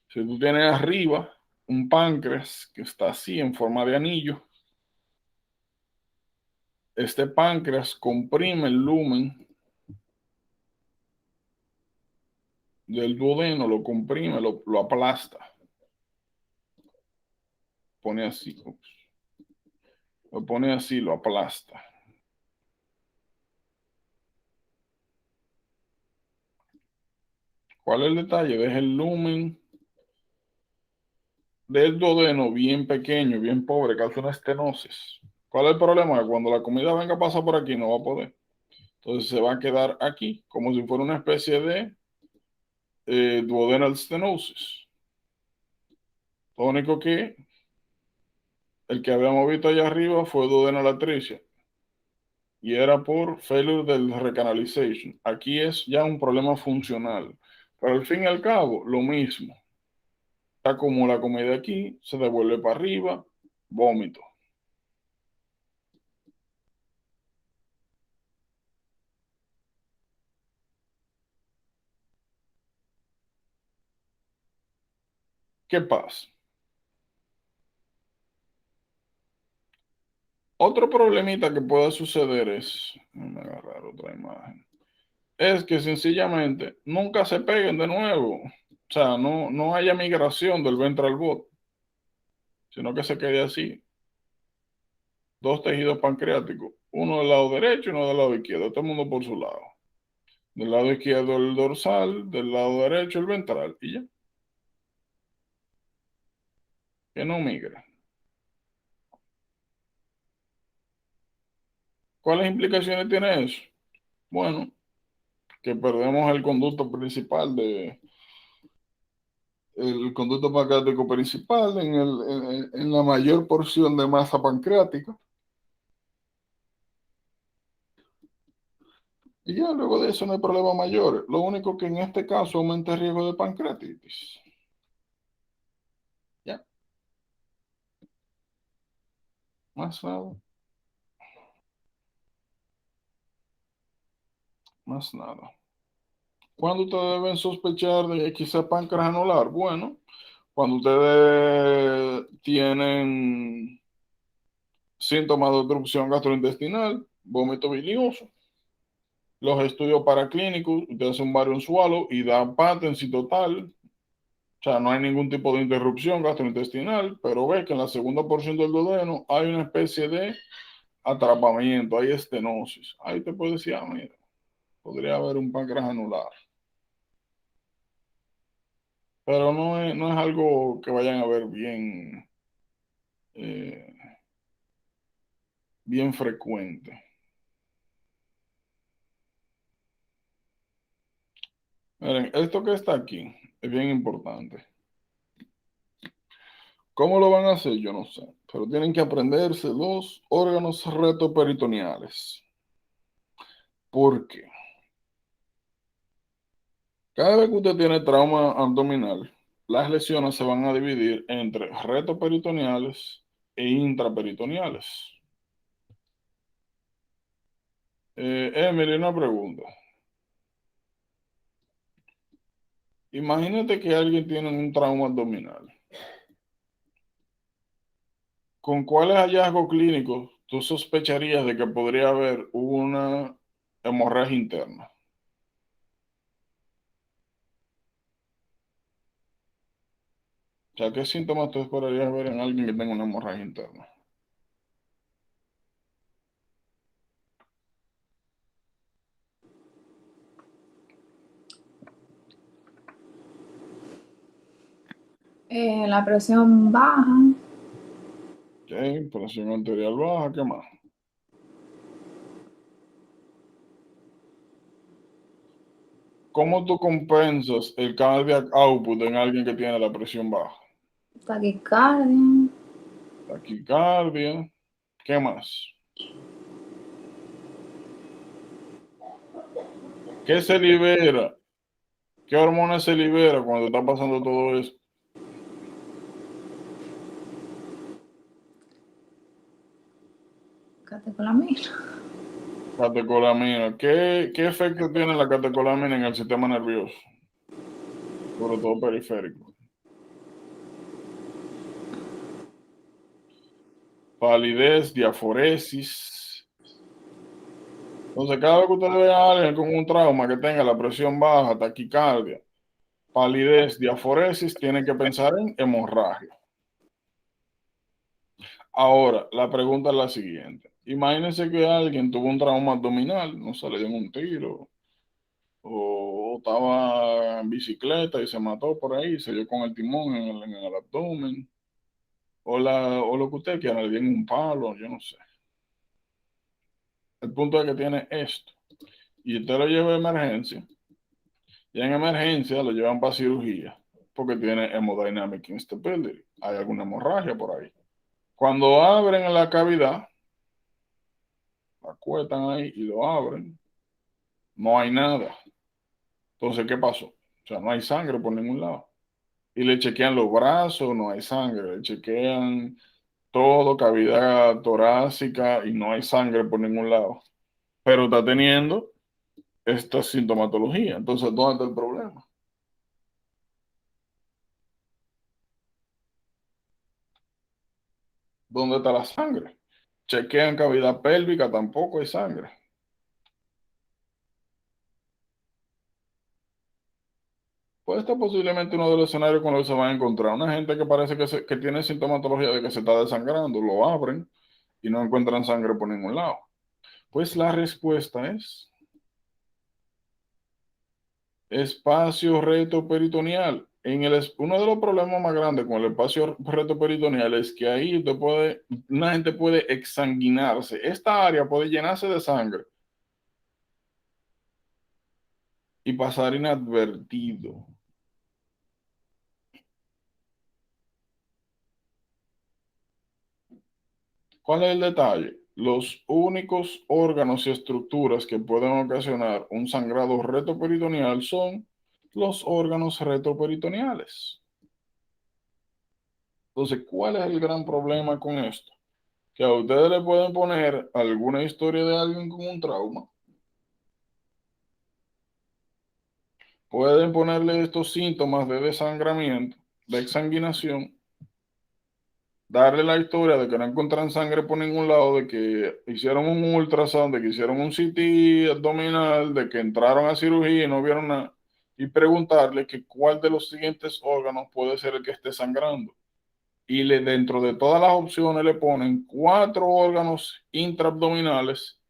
Speaker 1: Si tú tienes arriba un páncreas que está así en forma de anillo, este páncreas comprime el lumen del duodeno, lo comprime, lo aplasta. Pone así, lo pone así, lo aplasta. ¿Cuál es el detalle? Deja el lumen del duodeno bien pequeño, bien pobre, causa una estenosis. ¿Cuál es el problema? Que cuando la comida venga a pasar por aquí no va a poder. Entonces se va a quedar aquí, como si fuera una especie de duodenal stenosis. Lo único que el que habíamos visto allá arriba fue duodenal atresia y era por failure del recanalization. Aquí es ya un problema funcional. Pero al fin y al cabo, lo mismo. Está como la comida aquí, se devuelve para arriba, vómito. ¿Qué pasa? Otro problemita que puede suceder es, déjame agarrar otra imagen, es que sencillamente nunca se peguen de nuevo. O sea, no haya migración del ventral bot, sino que se quede así. Dos tejidos pancreáticos, uno del lado derecho y uno del lado izquierdo, todo el mundo por su lado. Del lado izquierdo el dorsal, del lado derecho el ventral y ya. Que no migre. ¿Cuáles implicaciones tiene eso? Bueno, que perdemos el conducto pancreático principal en la mayor porción de masa pancreática. Y ya luego de eso no hay problema mayor. Lo único que en este caso aumenta el riesgo de pancreatitis. Ya, más nada, más nada. ¿Cuándo ustedes deben sospechar de quizá páncreas anular? Bueno, cuando ustedes tienen síntomas de obstrucción gastrointestinal, vómito bilioso, los estudios paraclínicos, ustedes hacen un barium swallow y dan patency total. O sea, no hay ningún tipo de interrupción gastrointestinal, pero ve que en la segunda porción del duodeno hay una especie de atrapamiento, hay estenosis. Ahí te puedes decir, ah, mira, podría haber un páncreas anular. Pero no es algo que vayan a ver eh, bien frecuente. Miren, esto que está aquí es bien importante. ¿Cómo lo van a hacer? Yo no sé, pero tienen que aprenderse los órganos retoperitoneales. ¿Por qué? Cada vez que usted tiene trauma abdominal, las lesiones se van a dividir entre retoperitoneales e intraperitoneales. Emily, una pregunta. Imagínate que alguien tiene un trauma abdominal. ¿Con cuáles hallazgos clínicos tú sospecharías de que podría haber una hemorragia interna? O sea, ¿qué síntomas tú esperarías ver en alguien que tenga una hemorragia interna?
Speaker 2: La presión baja,
Speaker 1: Ok, presión arterial baja, ¿qué más? ¿Cómo tú compensas el cardiac output en alguien que tiene la presión baja?
Speaker 2: taquicardia,
Speaker 1: Taquicardia, ¿qué más? ¿Qué se libera? ¿Qué hormona se libera cuando está pasando todo eso?
Speaker 2: catecolamina.
Speaker 1: Catecolamina. ¿Qué efecto tiene la catecolamina en el sistema nervioso? Sobre todo periférico. Palidez, diaforesis. Entonces, cada vez que usted ve a alguien con un trauma que tenga la presión baja, taquicardia, palidez, diaforesis, tiene que pensar en hemorragia. Ahora, la pregunta es la siguiente. Imagínense que alguien tuvo un trauma abdominal, no se le dio un tiro, o estaba en bicicleta y se mató por ahí, se dio con el timón en el abdomen, o lo que usted quiera, le dieron un palo, yo no sé. El punto es que tiene esto, y usted lo lleva a emergencia, y en emergencia lo llevan para cirugía, porque tiene hemodynamic instability, hay alguna hemorragia por ahí. Cuando abren la cavidad, la acuestan ahí y lo abren, no hay nada. Entonces, ¿qué pasó? O sea, no hay sangre por ningún lado. Y le chequean los brazos, no hay sangre. Le chequean todo, cavidad torácica y no hay sangre por ningún lado. Pero está teniendo esta sintomatología. Entonces, ¿dónde está el problema? ¿Dónde está la sangre? Chequean cavidad pélvica, tampoco hay sangre. Pues este es posiblemente uno de los escenarios con los que se van a encontrar. Una gente que parece que tiene sintomatología de que se está desangrando, lo abren y no encuentran sangre por ningún lado. Pues la respuesta es espacio retoperitoneal. Uno de los problemas más grandes con el espacio retoperitoneal es que ahí una gente puede exsanguinarse. Esta área puede llenarse de sangre y pasar inadvertido. ¿Cuál es el detalle? Los únicos órganos y estructuras que pueden ocasionar un sangrado retoperitoneal son los órganos retoperitoneales. Entonces, ¿cuál es el gran problema con esto? Que a ustedes le pueden poner alguna historia de alguien con un trauma, pueden ponerle estos síntomas de desangramiento, de exsanguinación, darle la historia de que no encuentran sangre por ningún lado, de que hicieron un ultrasound, de que hicieron un CT abdominal, de que entraron a cirugía y no vieron nada, y preguntarle que cuál de los siguientes órganos puede ser el que esté sangrando. Y dentro de todas las opciones le ponen 4 órganos intraabdominales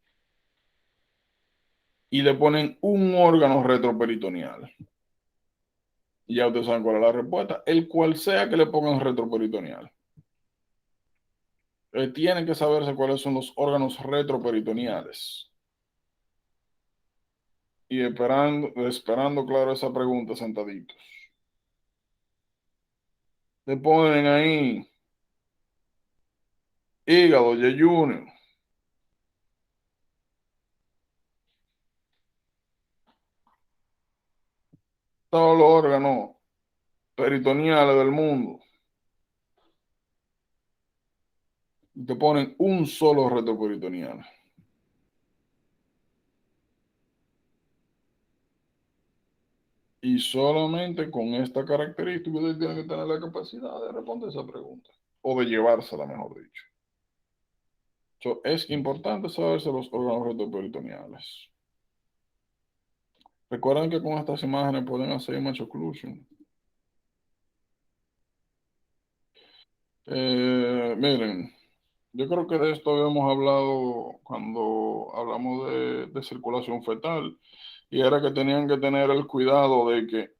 Speaker 1: y le ponen un órgano retroperitoneal. Y ya ustedes saben cuál es la respuesta. El cual sea que le pongan retroperitoneal. Tienen que saberse cuáles son los órganos retroperitoneales. Y esperando, claro, esa pregunta sentaditos. Le ponen ahí hígado, yeyunio. Todos los órganos peritoneales del mundo. Y te ponen un solo reto peritoneal. Y solamente con esta característica usted tiene que tener la capacidad de responder esa pregunta. O de llevársela, mejor dicho. Es importante saberse los órganos retroperitoneales. Recuerden que con estas imágenes pueden hacer image occlusion. Miren, yo creo que de esto habíamos hablado cuando hablamos de circulación fetal, y era que tenían que tener el cuidado de que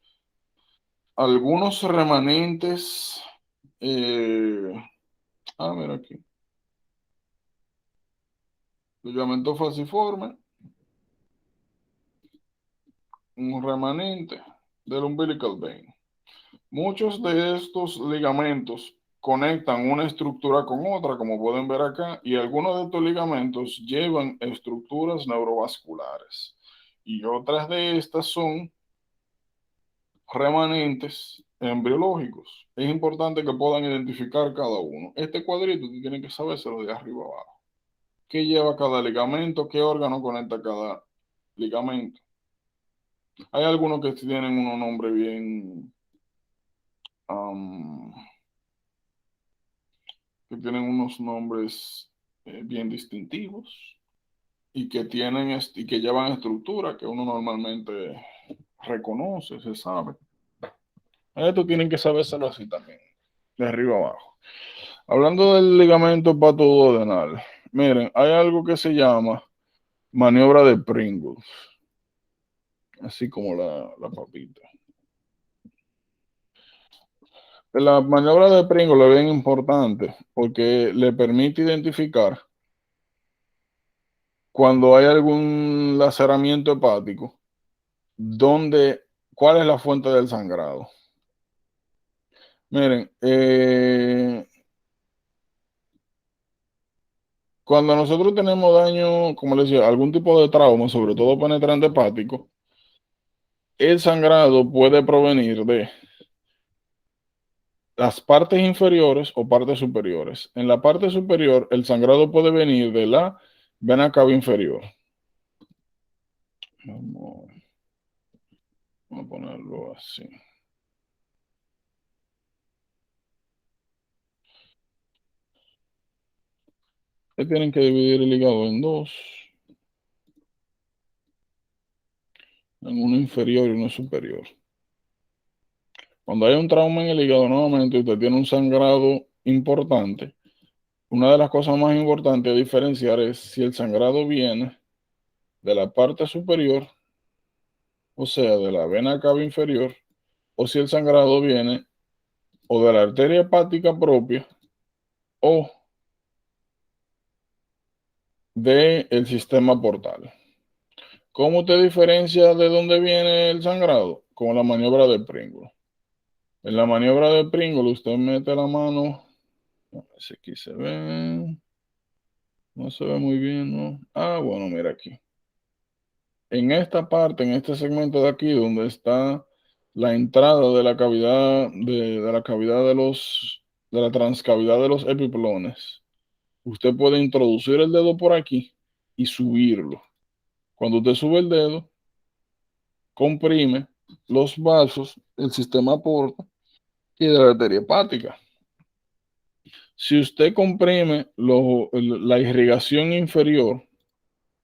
Speaker 1: algunos remanentes, mira aquí, ligamento falciforme, un remanente del umbilical vein. Muchos de estos ligamentos conectan una estructura con otra, como pueden ver acá, y algunos de estos ligamentos llevan estructuras neurovasculares. Y otras de estas son remanentes embriológicos. Es importante que puedan identificar cada uno. Este cuadrito tienen que sabérselo de arriba abajo. ¿Qué lleva cada ligamento? ¿Qué órgano conecta cada ligamento? Hay algunos que tienen unos nombres bien... que tienen unos nombres bien distintivos y que y que llevan estructura que uno normalmente reconoce, se sabe. Esto tienen que sabérselo así también, de arriba abajo. Hablando del ligamento patoduodenal, miren, hay algo que se llama maniobra de Pringles, así como la papita. La maniobra de Pringles es bien importante porque le permite identificar cuando hay algún laceramiento hepático, ¿cuál es la fuente del sangrado? Miren, cuando nosotros tenemos daño, como les decía, algún tipo de trauma, sobre todo penetrante hepático, el sangrado puede provenir de las partes inferiores o partes superiores. En la parte superior, el sangrado puede venir de la vena cava inferior. Vamos a ponerlo así. Tienen que dividir el hígado en dos. En uno inferior y uno superior. Cuando hay un trauma en el hígado, nuevamente usted tiene un sangrado importante. Una de las cosas más importantes a diferenciar es si el sangrado viene de la parte superior, o sea, de la vena cava inferior, o si el sangrado viene o de la arteria hepática propia o del sistema portal. ¿Cómo usted diferencia de dónde viene el sangrado? Con la maniobra de Pringle. En la maniobra de Pringle usted mete la mano, a ver si aquí se ve, no se ve muy bien, ¿no? Bueno, mira aquí. En esta parte, en este segmento de aquí, donde está la entrada de la cavidad, de la cavidad de la transcavidad de los epiplones, usted puede introducir el dedo por aquí y subirlo. Cuando usted sube el dedo, comprime los vasos, el sistema porta y de la arteria hepática. Si usted comprime la irrigación inferior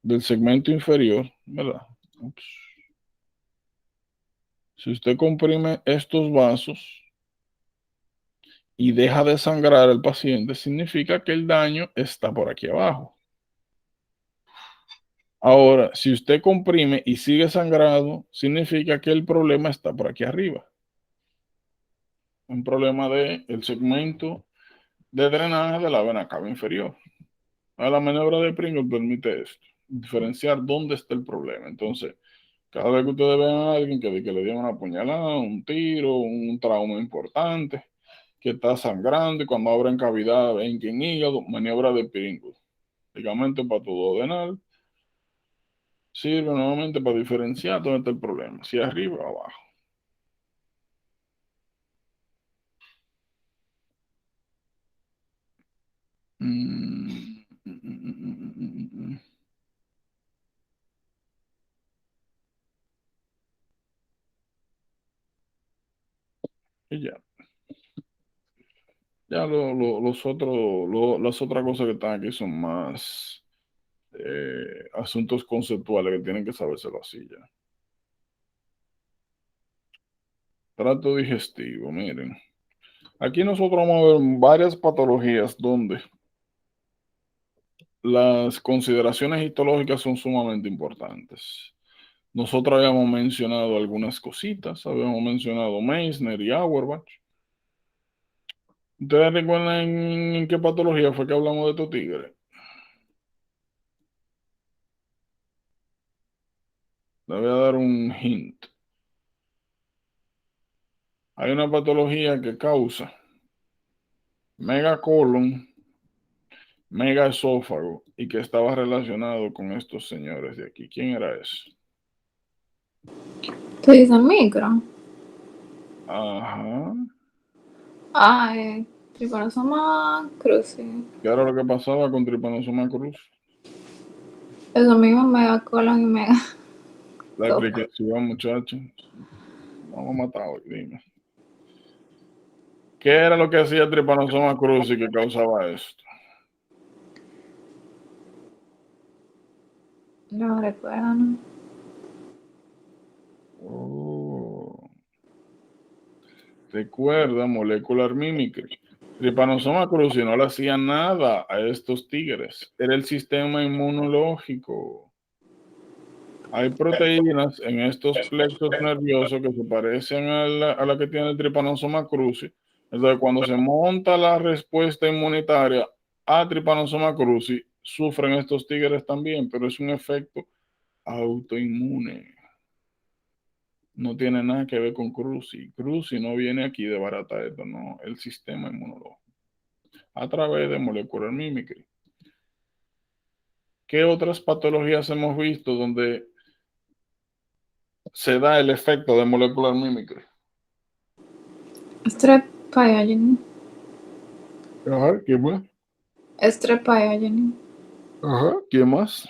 Speaker 1: del segmento inferior, ¿verdad? Ups. Si usted comprime estos vasos y deja de sangrar al paciente, significa que el daño está por aquí abajo. Ahora, si usted comprime y sigue sangrado, significa que el problema está por aquí arriba. Un problema del segmento de drenaje de la vena cava inferior. La maniobra de Pringle permite esto, diferenciar dónde está el problema. Entonces, cada vez que ustedes vean a alguien que le dieron una puñalada, un tiro, un trauma importante, que está sangrando y cuando abren cavidad en hígado, maniobra de Pringle. Ligamento hepatoduodenal. Sirve nuevamente para diferenciar dónde está el problema, si arriba o abajo. Y ya. Ya las otras cosas que están aquí son más asuntos conceptuales que tienen que sabérselo así ya. Trato digestivo, miren. Aquí nosotros vamos a ver varias patologías donde las consideraciones histológicas son sumamente importantes. Nosotros habíamos mencionado algunas cositas, habíamos mencionado Meissner y Auerbach. ¿Ustedes recuerdan en qué patología fue que hablamos de estos tigres? Le voy a dar un hint. Hay una patología que causa megacolon, megaesófago y que estaba relacionado con estos señores de aquí. ¿Quién era ese?
Speaker 2: ¿Tú dices micro?
Speaker 1: Ajá.
Speaker 2: Ah, Trypanosoma cruzi.
Speaker 1: ¿Qué era lo que pasaba con Trypanosoma cruzi?
Speaker 2: Eso mismo, megacolon y mega.
Speaker 1: La explicación, muchachos. Vamos a matar hoy, dime. ¿Qué era lo que hacía Trypanosoma cruzi que causaba esto?
Speaker 2: No recuerdo, ¿no?
Speaker 1: Oh. Recuerda, molecular mimicry. Trypanosoma cruzi no le hacía nada a estos tigres. Era el sistema inmunológico. Hay proteínas en estos plexos nerviosos que se parecen a la que tiene el Trypanosoma cruzi. Entonces, cuando se monta la respuesta inmunitaria a Trypanosoma cruzi, sufren estos tigres también, pero es un efecto autoinmune. No tiene nada que ver con cruzi. Cruzi no viene aquí de barata esto, no, el sistema inmunológico. A través de molecular mimicry. ¿Qué otras patologías hemos visto donde se da el efecto de molecular mimicry?
Speaker 2: Strep pyogeny.
Speaker 1: Ajá, ¿quién más?
Speaker 2: Strep pyogeny.
Speaker 1: Ajá, ¿quién más?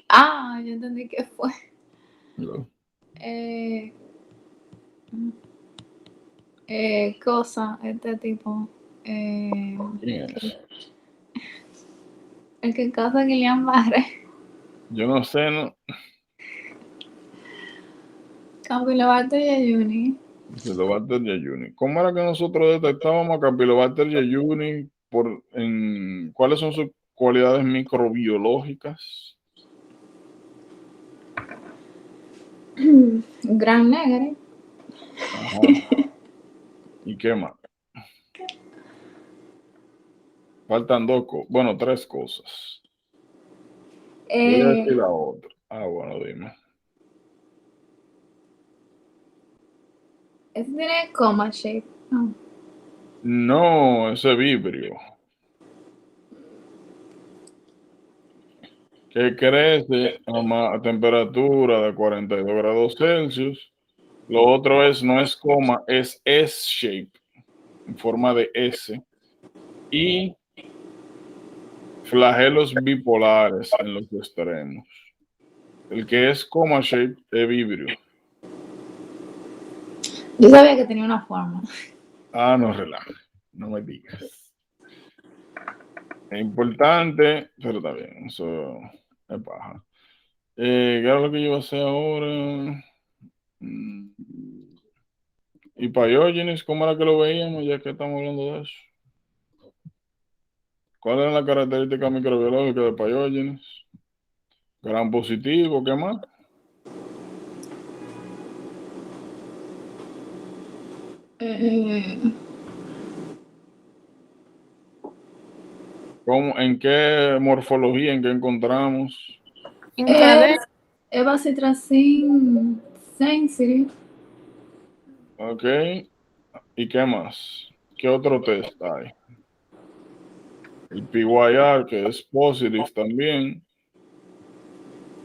Speaker 2: Ah, yo entendí que fue.
Speaker 1: No.
Speaker 2: Eh, cosa, este tipo.
Speaker 1: ¿Quién es?
Speaker 2: El que causa Guillain-Barré.
Speaker 1: Yo no sé, ¿no?
Speaker 2: Campylobacter jejuni.
Speaker 1: Campylobacter jejuni. ¿Cómo era que nosotros detectábamos a Campylobacter jejuni cuáles son sus cualidades microbiológicas?
Speaker 2: Gran negre.
Speaker 1: Ajá. ¿Y qué más? Faltan tres cosas. Voy a decir la otra. Bueno, dime.
Speaker 2: Ese tiene coma shape. No.
Speaker 1: No, ese vibrio. Que crece a temperatura de 42 grados Celsius. Lo otro no es coma, es S-shape, en forma de S. Y flagelos bipolares en los extremos. El que es coma shape es vibrio.
Speaker 2: Yo sabía que tenía una forma.
Speaker 1: No relaja, no me digas. Es importante, pero está bien, eso es paja. ¿Qué era lo que yo iba a hacer ahora? Y Pyogenes, ¿cómo era que lo veíamos ya que estamos hablando de eso? ¿Cuál es la característica microbiológica de Pyogenes? Gran positivo, ¿qué más? ¿En qué morfología, en qué encontramos?
Speaker 3: En cadena.
Speaker 2: Evacitracin sensitive.
Speaker 1: Ok, ¿y qué más? ¿Qué otro test hay? El PYR, que es positive también.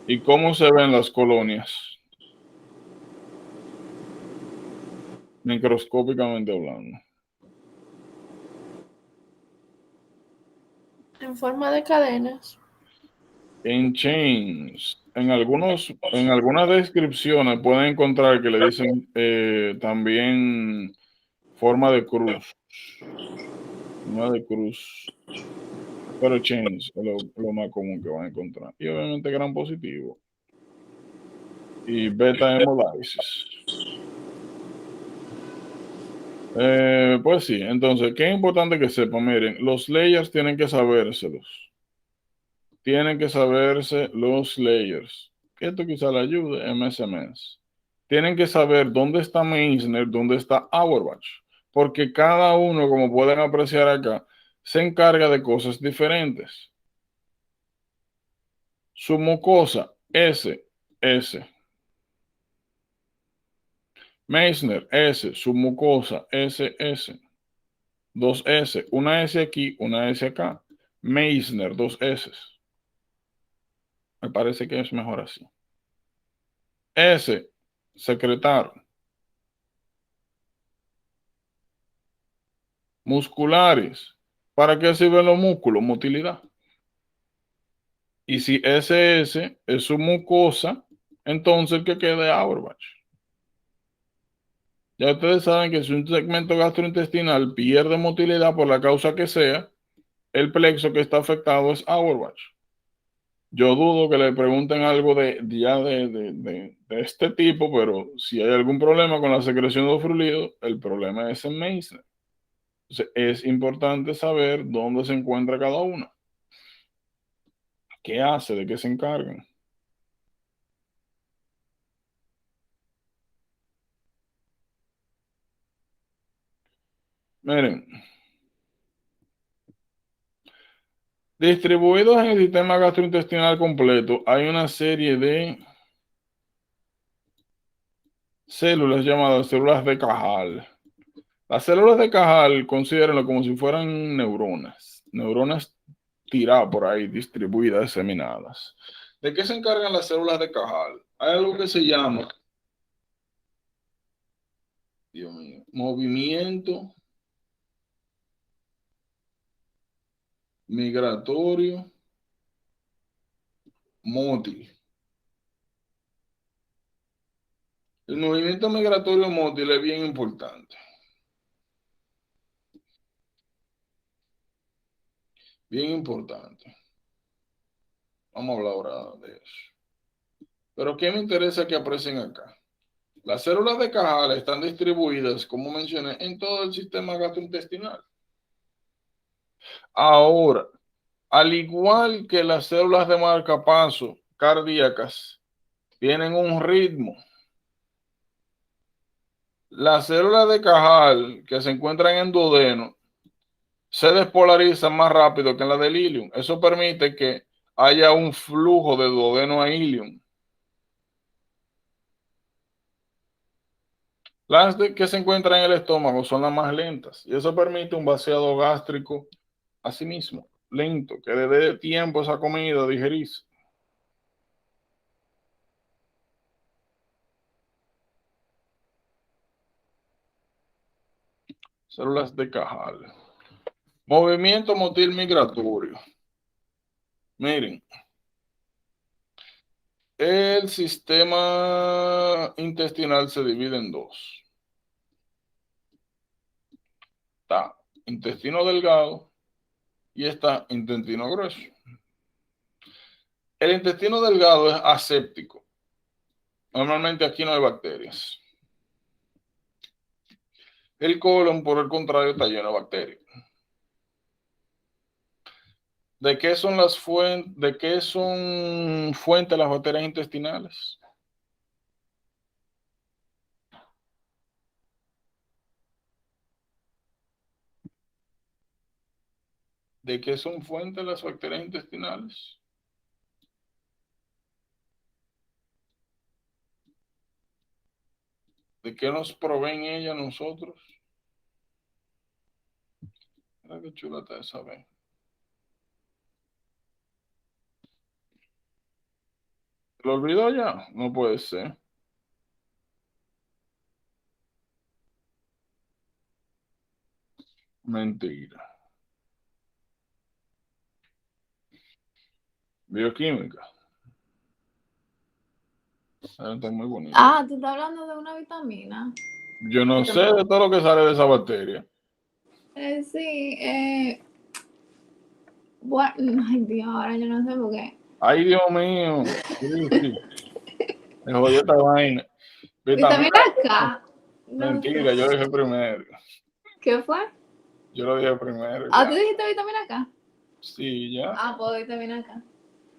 Speaker 1: ¿Y cómo se ven las colonias? Microscópicamente hablando.
Speaker 3: En forma de cadenas.
Speaker 1: En chains, en algunas descripciones pueden encontrar que le dicen también forma de cruz. Forma de cruz. Pero chains es lo más común que van a encontrar. Y obviamente gran positivo. Y beta hemolysis. Pues sí, entonces, qué importante que sepan, miren, los layers tienen que sabérselos. Tienen que saberse los layers. Que esto quizá le ayude, MSMS. Tienen que saber dónde está Meissner, dónde está Auerbach. Porque cada uno, como pueden apreciar acá, se encarga de cosas diferentes. Su mucosa, S, S. Meissner, S. Su mucosa, S, S. Dos S. Una S aquí, una S acá. Meissner, dos S. Me parece que es mejor así. S. Secretario. Musculares. ¿Para qué sirven los músculos? Motilidad. Y si SS es su mucosa, entonces el que quede es Auerbach. Ya ustedes saben que si un segmento gastrointestinal pierde motilidad por la causa que sea, el plexo que está afectado es Auerbach. Yo dudo que le pregunten algo de este tipo, pero si hay algún problema con la secreción de los fluidos, el problema es en Meissner. Entonces, es importante saber dónde se encuentra cada uno. ¿Qué hace? ¿De qué se encargan? Miren, distribuidos en el sistema gastrointestinal completo, hay una serie de células llamadas células de Cajal. Las células de Cajal, considérenlo como si fueran neuronas, neuronas tiradas por ahí, distribuidas, diseminadas. ¿De qué se encargan las células de Cajal? Hay algo que se llama, Dios mío, movimiento migratorio mótil. El movimiento migratorio mótil es bien importante. Bien importante. Vamos a hablar ahora de eso. Pero ¿qué me interesa que aprecien acá? Las células de Cajal están distribuidas, como mencioné, en todo el sistema gastrointestinal. Ahora, al igual que las células de marcapaso cardíacas tienen un ritmo, las células de Cajal que se encuentran en duodeno se despolarizan más rápido que en la del ilium. Eso permite que haya un flujo de duodeno a ilium. Las que se encuentran en el estómago son las más lentas y eso permite un vaciado gástrico asimismo, lento, que le dé tiempo a esa comida a digerirse. Células de Cajal. Movimiento motil migratorio. Miren, el sistema intestinal se divide en dos. Está intestino delgado y está intestino grueso. El intestino delgado es aséptico. Normalmente aquí no hay bacterias. El colon, por el contrario, está lleno de bacterias. ¿De qué son fuentes las bacterias intestinales? ¿De qué son fuentes las bacterias intestinales? ¿De qué nos proveen ellas nosotros? Qué chula está esa vez. ¿Lo olvidó ya? No puede ser. Mentira. Bioquímica. Está muy bonito.
Speaker 2: Ah, tú estás hablando de una vitamina.
Speaker 1: Yo no sé de todo lo que sale de esa bacteria.
Speaker 2: Sí, ay Dios, ahora yo no sé por qué.
Speaker 1: Ay, Dios mío. Sí. Me jodió esta vaina.
Speaker 2: Vitamina
Speaker 1: Vitamina.
Speaker 2: K. No
Speaker 1: Mentira, yo
Speaker 2: sé.
Speaker 1: lo dije primero.
Speaker 2: ¿Qué fue?
Speaker 1: Yo lo dije primero.
Speaker 2: Ah,
Speaker 1: Ya.
Speaker 2: ¿tú dijiste vitamina K?
Speaker 1: Sí, ya.
Speaker 2: Ah, pues vitamina K.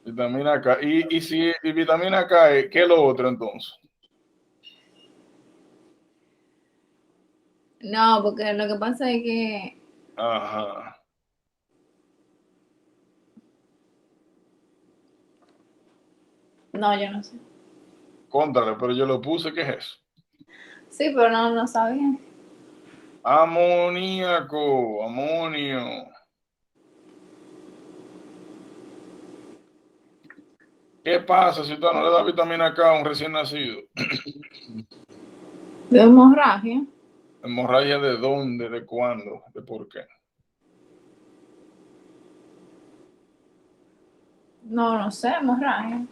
Speaker 1: Vitamina K. Y si y vitamina K, ¿qué es lo otro entonces?
Speaker 2: No, porque lo que pasa es que
Speaker 1: Ajá.
Speaker 2: no, yo no sé.
Speaker 1: Cóntale, pero yo lo puse, ¿qué es eso?
Speaker 2: Sí, pero no sabía.
Speaker 1: Amoníaco, amonio. ¿Qué pasa si usted no le da vitamina K a un recién nacido?
Speaker 2: De hemorragia.
Speaker 1: ¿Hemorragia de dónde? ¿De cuándo? ¿De por qué?
Speaker 2: No sé, hemorragia.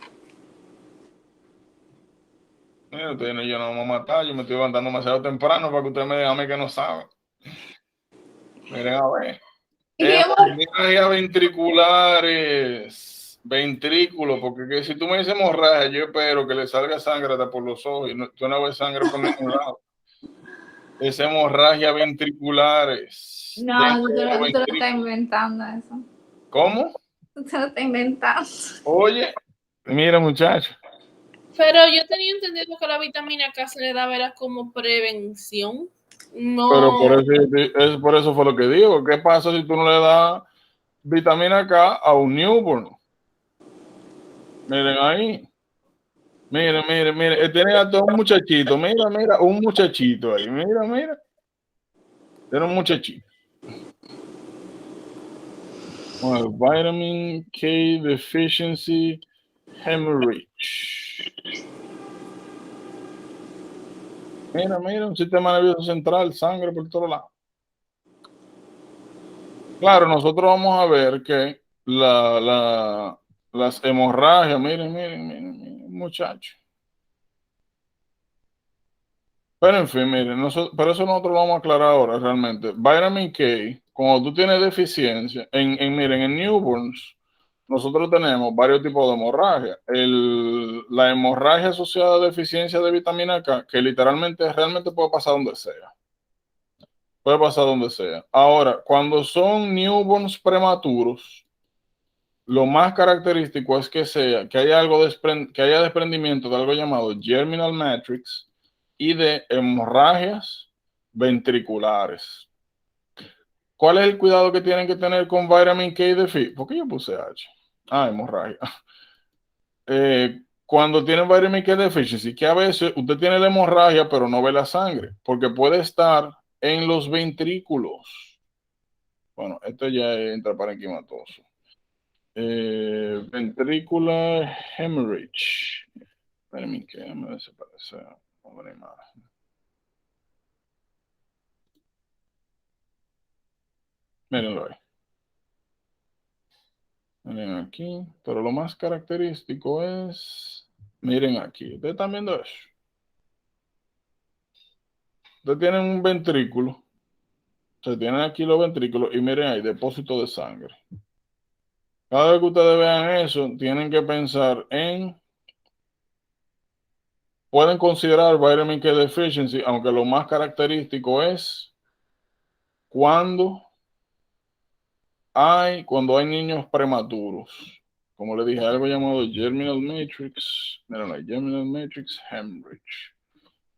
Speaker 1: Mira, ustedes no, yo no me voy a matar, yo me estoy levantando demasiado temprano para que ustedes me digan a mí que no saben. Miren a ver.
Speaker 2: ¿Y qué
Speaker 1: Hemorragia ventriculares, ventrículo, porque que si tú me dices hemorragia, yo espero que le salga sangre hasta por los ojos y no, tú no ves sangre por ningún lado. Es hemorragia ventriculares.
Speaker 2: No,
Speaker 1: Dentro de los
Speaker 2: tú te lo estás
Speaker 1: ventrículos.
Speaker 2: inventando eso.
Speaker 1: ¿Cómo?
Speaker 2: Tú te lo estás inventando.
Speaker 1: Oye, mira, muchacho.
Speaker 3: Pero yo tenía entendido que la vitamina K se le daba era como prevención.
Speaker 1: Pero
Speaker 3: No.
Speaker 1: por eso fue lo que digo. ¿Qué pasa si tú no le das vitamina K a un newborn? Miren ahí. Miren. Tiene hasta un muchachito. Mira, un muchachito ahí. Mira. Tiene un muchachito. Bueno, vitamin K deficiency hemorrhage. Mira, un sistema nervioso central, sangre por todos lados. Claro, nosotros vamos a ver que las hemorragias, miren, muchachos. Pero en fin, miren, pero eso nosotros lo vamos a aclarar ahora realmente. Vitamin K, cuando tú tienes deficiencia, miren, en newborns, nosotros tenemos varios tipos de hemorragia. La hemorragia asociada a deficiencia de vitamina K, que literalmente realmente puede pasar donde sea. Puede pasar donde sea. Ahora, cuando son newborns prematuros, lo más característico es que haya desprendimiento de algo llamado germinal matrix y de hemorragias ventriculares. ¿Cuál es el cuidado que tienen que tener con vitamin K deficiency? ¿Por qué yo puse H? Hemorragia. Cuando tienen vitamin K deficiency, que a veces usted tiene la hemorragia pero no ve la sangre, porque puede estar en los ventrículos. Bueno, esto ya entra parenquimatoso. Ventricular hemorrhage. Espérenme que me desaparece una imagen. Mírenlo ahí. Miren aquí. Pero lo más característico es. Miren aquí. ¿Ustedes están viendo eso? Ustedes tienen un ventrículo. Se tienen aquí los ventrículos y miren ahí, depósito de sangre. Cada vez que ustedes vean eso, tienen que pensar pueden considerar vitamin K deficiency, aunque lo más característico es cuando hay niños prematuros. Como le dije, algo llamado germinal matrix. Miren ahí, germinal matrix hemorrhage.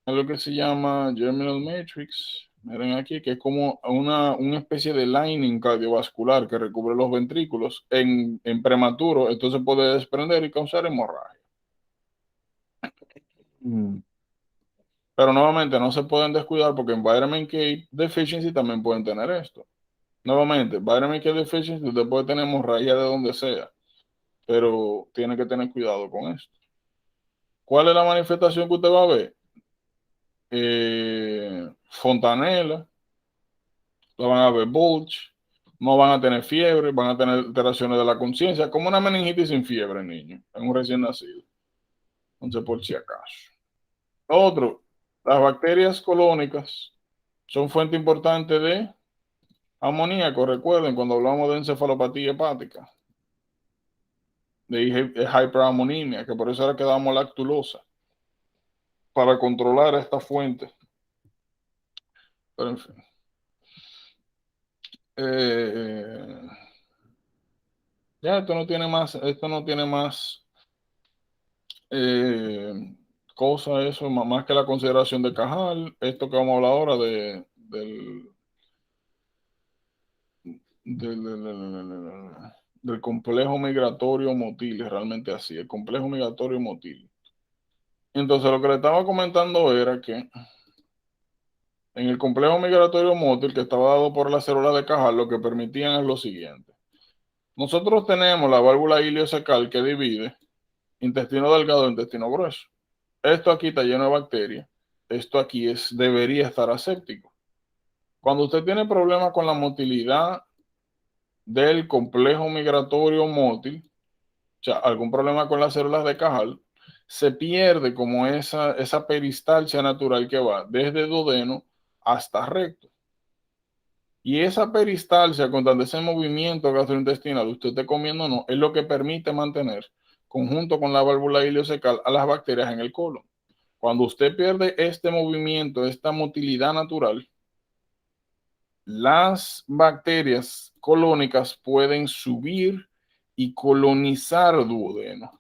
Speaker 1: Algo que se llama germinal matrix. Miren aquí, que es como una especie de lining cardiovascular que recubre los ventrículos en prematuro, entonces puede desprender y causar hemorragia. Pero nuevamente no se pueden descuidar porque en vitamin K deficiency también pueden tener esto. Nuevamente, vitamin K deficiency, usted puede tener hemorragia de donde sea, pero tiene que tener cuidado con esto. ¿Cuál es la manifestación que usted va a ver? Fontanela, lo van a ver bulge, no van a tener fiebre, van a tener alteraciones de la conciencia, como una meningitis sin fiebre, niño, en un recién nacido. Entonces, por si acaso. Otro, las bacterias colónicas son fuente importante de amoníaco. Recuerden cuando hablamos de encefalopatía hepática, de hiperamonimia, que por eso era que damos lactulosa, para controlar esta fuente. Pero en fin. Ya esto no tiene más cosas, eso, más que la consideración de Cajal, esto que vamos a hablar ahora del complejo migratorio motil, es realmente así, el complejo migratorio motil. Entonces lo que le estaba comentando era que en el complejo migratorio motil que estaba dado por la célula de Cajal, lo que permitían es lo siguiente. Nosotros tenemos la válvula iliocecal que divide intestino delgado e intestino grueso. Esto aquí está lleno de bacterias. Esto aquí debería estar aséptico. Cuando usted tiene problemas con la motilidad del complejo migratorio mótil, o sea, algún problema con las células de Cajal, se pierde como esa peristalsia natural que va desde duodeno hasta recto. Y esa peristalsia, con tanto ese movimiento gastrointestinal, usted esté comiendo o no, es lo que permite mantener, conjunto con la válvula ileocecal, a las bacterias en el colon. Cuando usted pierde este movimiento, esta motilidad natural, las bacterias colónicas pueden subir y colonizar duodeno.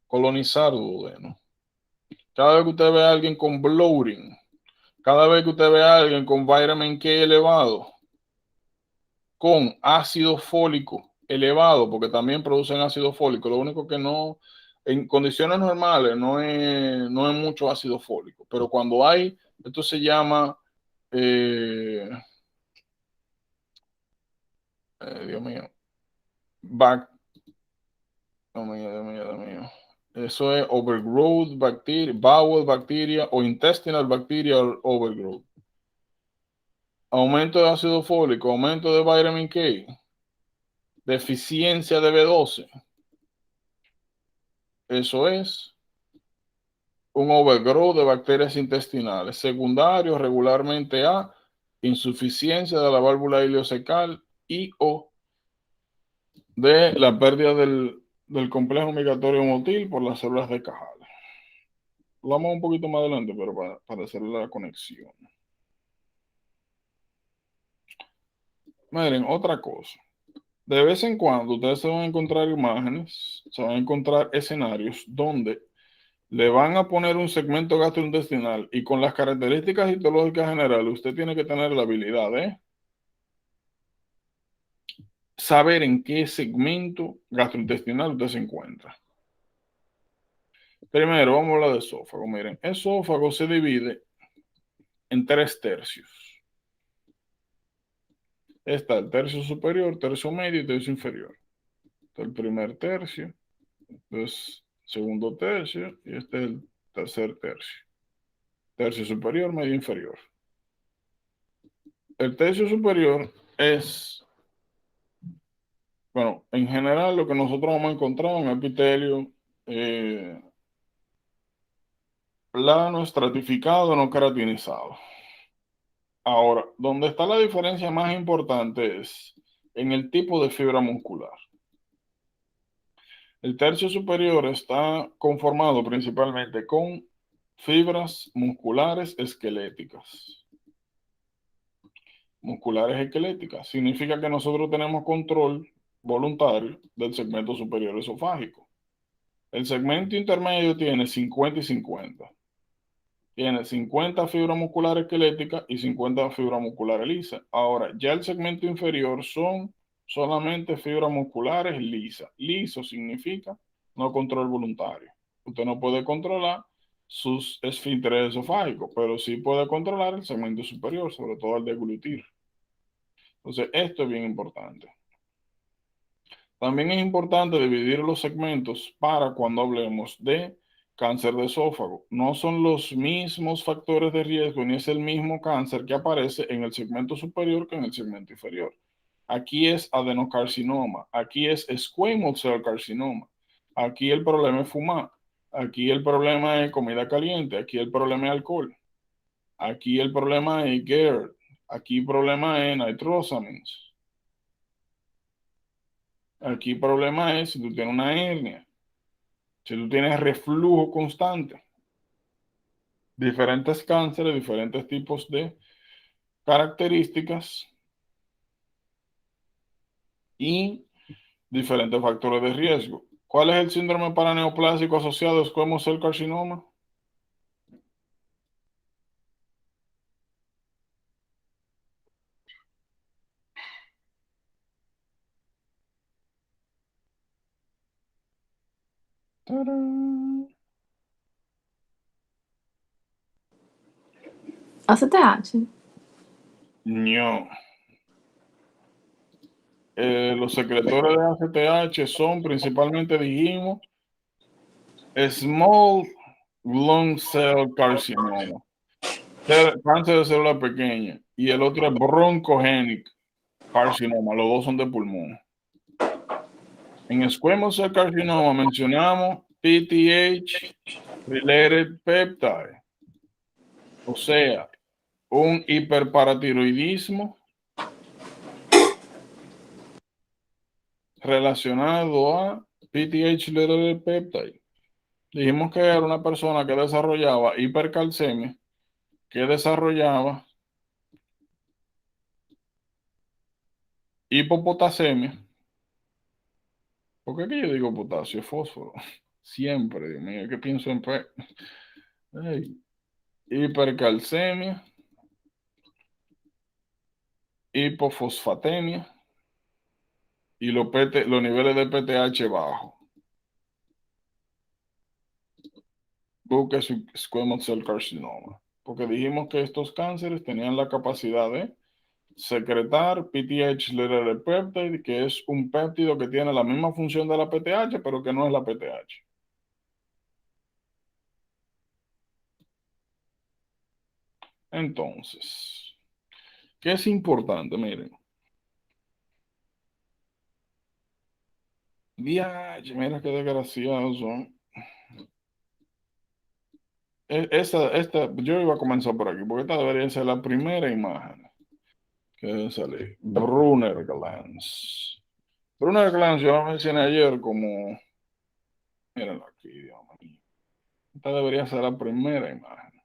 Speaker 1: Colonizar duodeno. Cada vez que usted ve a alguien con bloating, cada vez que usted ve a alguien con vitamin K elevado, con ácido fólico elevado, porque también producen ácido fólico, lo único que no, en condiciones normales no es mucho ácido fólico, pero cuando hay, esto se llama, Dios mío, Dios mío. Eso es overgrowth bacteria, bowel bacteria o intestinal bacteria overgrowth. Aumento de ácido fólico, aumento de vitamin K, deficiencia de B12. Eso es un overgrowth de bacterias intestinales. Secundario regularmente a insuficiencia de la válvula ileocecal y o de la pérdida del complejo migratorio motil por las células de Cajal. Lo vamos un poquito más adelante, pero para hacer la conexión. Miren, otra cosa. De vez en cuando ustedes se van a encontrar imágenes, se van a encontrar escenarios donde le van a poner un segmento gastrointestinal y con las características histológicas generales, usted tiene que tener la habilidad de saber en qué segmento gastrointestinal usted se encuentra. Primero, vamos a hablar de esófago. Miren, esófago se divide en 3 tercios. Está el tercio superior, tercio medio y tercio inferior. Está el primer tercio, entonces segundo tercio y este es el tercer tercio. Tercio superior, medio inferior. El tercio superior es, bueno, en general lo que nosotros vamos a encontrar un epitelio plano, estratificado, no queratinizado. Ahora, donde está la diferencia más importante es en el tipo de fibra muscular. El tercio superior está conformado principalmente con fibras musculares esqueléticas. Musculares esqueléticas significa que nosotros tenemos control voluntario del segmento superior esofágico. El segmento intermedio tiene 50 y 50. Tiene 50 fibras musculares esqueléticas y 50 fibras musculares lisas. Ahora, ya el segmento inferior son solamente fibras musculares lisas. Liso significa no control voluntario. Usted no puede controlar sus esfínteres esofágicos, pero sí puede controlar el segmento superior, sobre todo el deglutir. Entonces, esto es bien importante. También es importante dividir los segmentos para cuando hablemos de cáncer de esófago. No son los mismos factores de riesgo ni es el mismo cáncer que aparece en el segmento superior que en el segmento inferior. Aquí es adenocarcinoma, aquí es squamous cell carcinoma, aquí el problema es fumar, aquí el problema es comida caliente, aquí el problema es alcohol, aquí el problema es GERD, aquí el problema es nitrosamines. Aquí el problema es si tú tienes una hernia, si tú tienes reflujo constante, diferentes cánceres, diferentes tipos de características y diferentes factores de riesgo. ¿Cuál es el síndrome paraneoplásico asociado a squamous cell carcinoma? ¡Tarán!
Speaker 2: ACTH.
Speaker 1: No. Los secretores de ACTH son principalmente, dijimos, small lung cell carcinoma, cáncer de célula pequeña, y el otro es bronchogenic carcinoma, los dos son de pulmón. En squamous cell carcinoma mencionamos PTH related peptide, o sea, un hiperparatiroidismo relacionado a PTH related peptide. Dijimos que era una persona que desarrollaba hipercalcemia, que desarrollaba hipopotasemia. ¿Por qué que yo digo potasio? Fósforo. Siempre, Dios mío, que pienso en hey, hipercalcemia, hipofosfatemia y los niveles de PTH bajos. Busque squamous cell carcinoma. Porque dijimos que estos cánceres tenían la capacidad de secretar PTH-related peptide, que es un péptido que tiene la misma función de la PTH, pero que no es la PTH. Entonces, ¿qué es importante? Miren. Mira qué desgraciado. Yo iba a comenzar por aquí, porque esta debería ser la primera imagen que debe salir. Brunner glands. Brunner glands, yo la mencioné ayer como, mírenlo aquí, Dios mío. Esta debería ser la primera imagen.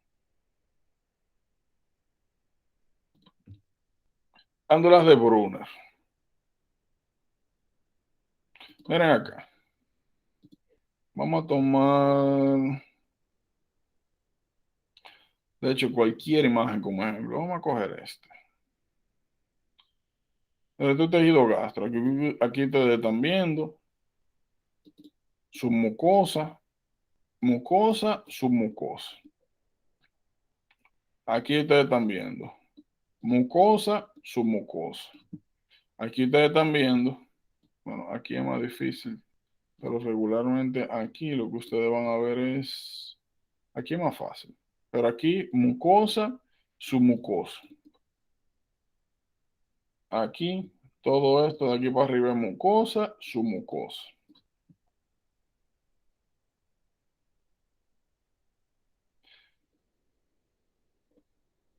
Speaker 1: Glándulas de Brunner. Miren acá. Vamos a tomar, de hecho, cualquier imagen como ejemplo. Vamos a coger este. Este tejido gastro. Aquí ustedes están viendo su mucosa, submucosa. Aquí ustedes están viendo mucosa, submucosa. Aquí ustedes están viendo, bueno, aquí es más difícil, pero regularmente aquí lo que ustedes van a ver es, aquí es más fácil, pero aquí mucosa, submucosa. Aquí, todo esto de aquí para arriba es mucosa, submucosa.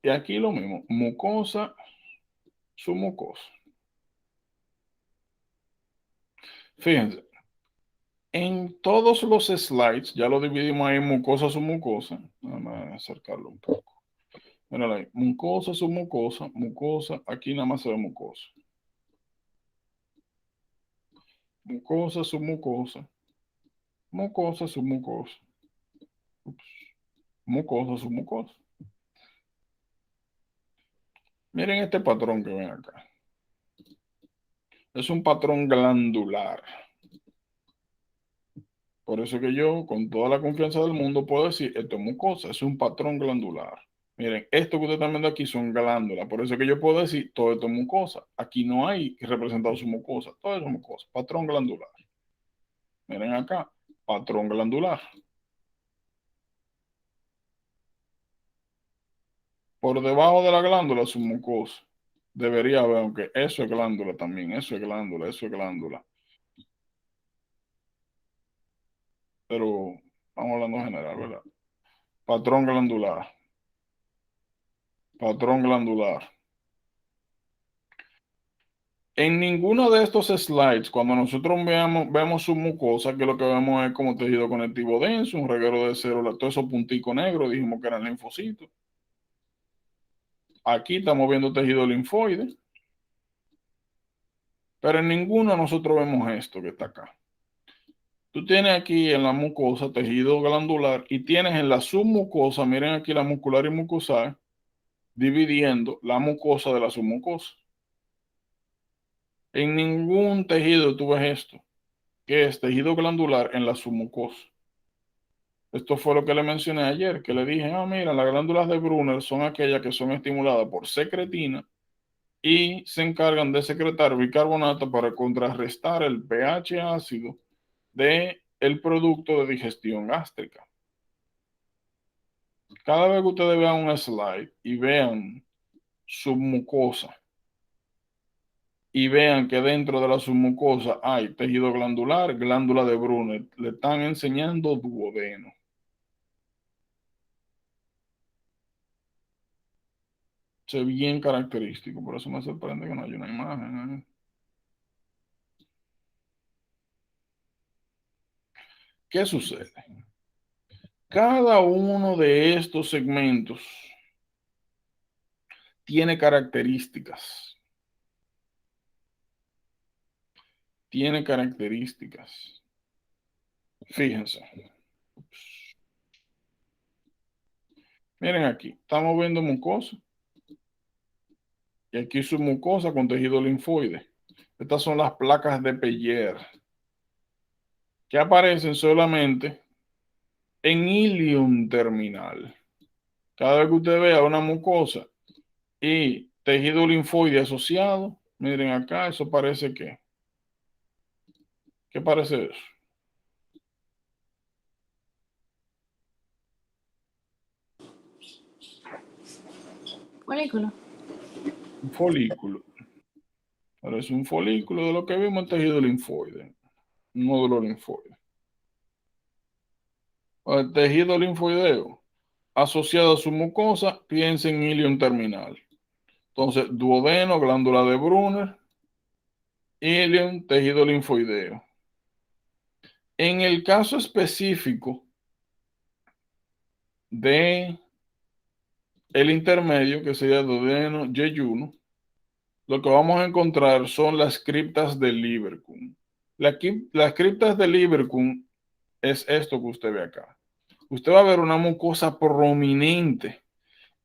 Speaker 1: Y aquí lo mismo, mucosa, submucosa. Fíjense, en todos los slides, ya lo dividimos ahí en mucosa, submucosa. Vamos a acercarlo un poco. Mírala ahí, mucosa, submucosa, mucosa, aquí nada más se ve mucosa. Mucosa, submucosa, mucosa, submucosa. Ups. Mucosa, submucosa. Miren este patrón que ven acá. Es un patrón glandular. Por eso que yo, con toda la confianza del mundo, puedo decir, esto es mucosa, es un patrón glandular. Miren, esto que ustedes están viendo aquí son glándulas. Por eso que yo puedo decir, todo esto es mucosa. Aquí no hay representado su mucosa. Todo eso es mucosa. Patrón glandular. Miren acá, patrón glandular. Por debajo de la glándula su mucosa. Debería haber, aunque eso es glándula también. Eso es glándula, eso es glándula. Pero estamos hablando en general, ¿verdad? Patrón glandular. Patrón glandular. En ninguno de estos slides, cuando nosotros vemos su mucosa, que lo que vemos es como tejido conectivo denso, un reguero de células, todos esos punticos negros, dijimos que eran linfocitos. Aquí estamos viendo tejido linfoide, pero en ninguno nosotros vemos esto que está acá. Tú tienes aquí en la mucosa tejido glandular y tienes en la submucosa, miren aquí la muscular y mucosal, dividiendo la mucosa de la submucosa. En ningún tejido tú ves esto, que es tejido glandular en la submucosa. Esto fue lo que le mencioné ayer, que le dije, mira, las glándulas de Brunner son aquellas que son estimuladas por secretina y se encargan de secretar bicarbonato para contrarrestar el pH ácido del producto de digestión gástrica. Cada vez que ustedes vean un slide y vean submucosa y vean que dentro de la submucosa hay tejido glandular, glándula de Brunner, le están enseñando duodeno. Es bien característico, por eso me sorprende que no haya una imagen. ¿Qué sucede? Cada uno de estos segmentos tiene características. Tiene características. Fíjense. Miren aquí, estamos viendo mucosa. Y aquí su mucosa con tejido linfoide. Estas son las placas de Peyer, que aparecen solamente en ilium terminal. Cada vez que usted vea una mucosa y tejido linfoide asociado, miren acá, eso parece que. ¿Qué parece eso?
Speaker 2: Folículo.
Speaker 1: Un folículo. Parece un folículo de lo que vimos en tejido linfoide. Un nódulo linfoide. El tejido linfoideo asociado a su mucosa, piensa en ilium terminal. Entonces, duodeno, glándula de Brunner, ilium, tejido linfoideo. En el caso específico de el intermedio, que sería duodeno, yeyuno, lo que vamos a encontrar son las criptas de Lieberkühn. Las criptas de Lieberkühn es esto que usted ve acá. Usted va a ver una mucosa prominente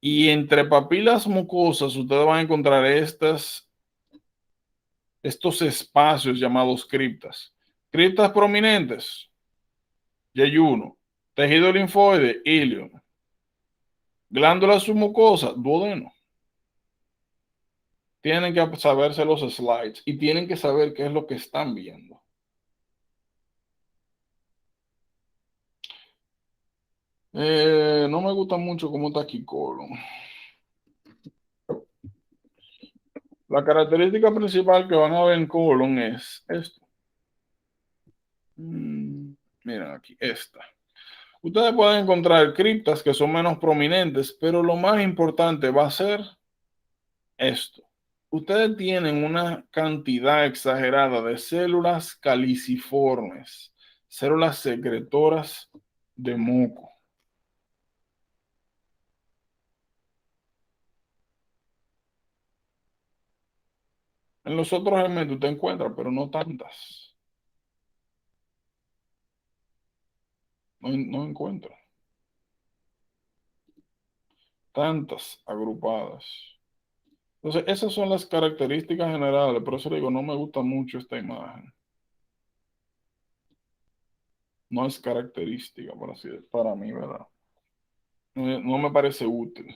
Speaker 1: y entre papilas mucosas ustedes van a encontrar estos espacios llamados criptas. Criptas prominentes, yeyuno, tejido linfoide, ilium, glándula submucosa, duodeno. Tienen que saberse los slides y tienen que saber qué es lo que están viendo. No me gusta mucho cómo está aquí colon. La característica principal que van a ver en colon es esto. Miren aquí, esta. Ustedes pueden encontrar criptas que son menos prominentes, pero lo más importante va a ser esto. Ustedes tienen una cantidad exagerada de células caliciformes, células secretoras de moco. En los otros elementos usted encuentra, pero no tantas. No encuentra. Tantas agrupadas. Entonces, esas son las características generales. Por eso digo, no me gusta mucho esta imagen. No es característica, por así decirlo, para mí, ¿verdad? No me parece útil.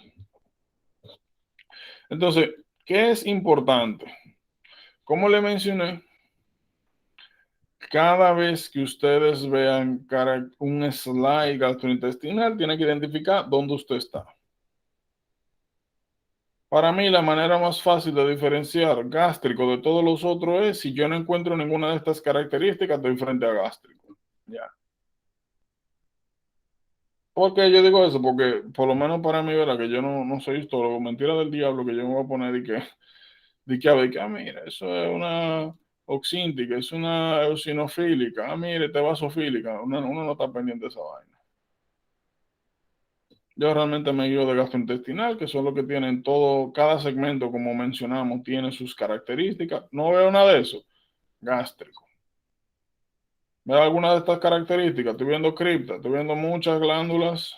Speaker 1: Entonces, ¿qué es importante? Como le mencioné, cada vez que ustedes vean un slide gastrointestinal, tienen que identificar dónde usted está. Para mí, la manera más fácil de diferenciar gástrico de todos los otros es si yo no encuentro ninguna de estas características, estoy frente a gástrico. Ya. ¿Por qué yo digo eso? Porque por lo menos para mí, ¿verdad? Que yo no soy histólogo, mentira del diablo, que yo me voy a poner a ver, que, mira, eso es una oxíntica, es una eosinofílica, mire, te vasofílica. Uno no está pendiente de esa vaina. Yo realmente me guío de gastrointestinal, que son los que tienen todo, cada segmento, como mencionamos, tiene sus características. No veo nada de eso. Gástrico. ¿Veo alguna de estas características? Estoy viendo cripta, estoy viendo muchas glándulas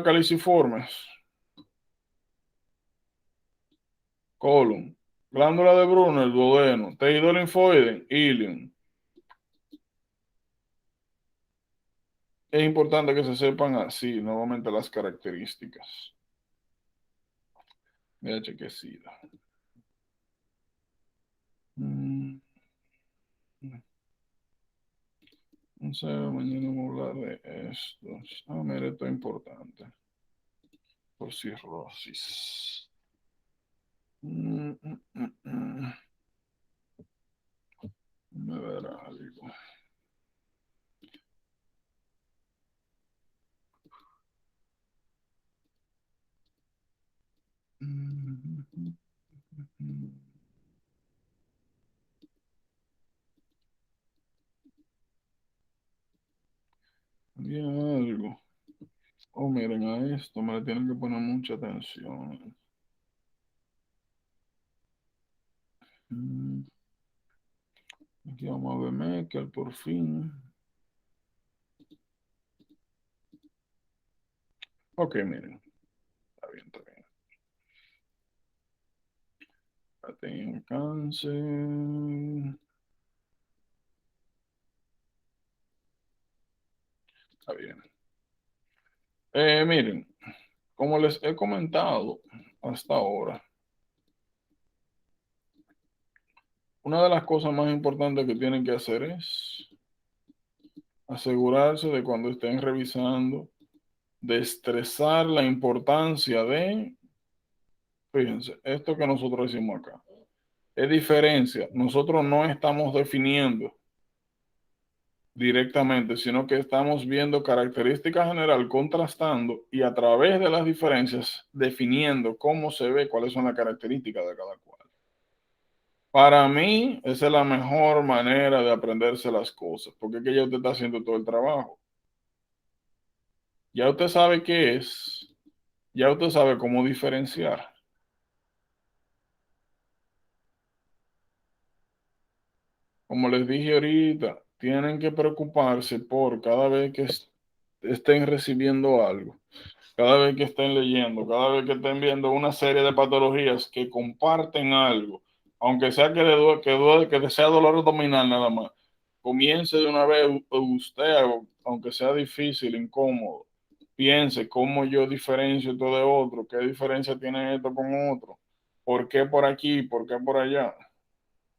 Speaker 1: caliciformes. Colon. Glándula de Brunner, duodeno. Tejido linfoide, ilium. Es importante que se sepan así, nuevamente, las características. Mira, chequecita. No sé, mañana vamos a hablar de estos. Mira, esto es importante. Por cirrosis. Me verá algo. Había algo. Oh, miren a esto, me le tienen que poner mucha atención. Aquí vamos a ver Meckel, por fin. Ok, miren. Está bien, está bien. Ya tengo cáncer. Está bien. Miren, como les he comentado hasta ahora, una de las cosas más importantes que tienen que hacer es asegurarse de cuando estén revisando, de estresar la importancia de, fíjense, esto que nosotros decimos acá, es diferencia. Nosotros no estamos definiendo directamente, sino que estamos viendo características general, contrastando y a través de las diferencias definiendo cómo se ve, cuáles son las características de cada cual. Para mí, esa es la mejor manera de aprenderse las cosas, porque es que ya usted está haciendo todo el trabajo. Ya usted sabe qué es, ya usted sabe cómo diferenciar. Como les dije ahorita, tienen que preocuparse por cada vez que estén recibiendo algo, cada vez que estén leyendo, cada vez que estén viendo una serie de patologías que comparten algo, aunque sea que sea dolor abdominal nada más, comience de una vez usted, aunque sea difícil, incómodo, piense cómo yo diferencio esto de otro, qué diferencia tiene esto con otro, por qué por aquí, por qué por allá,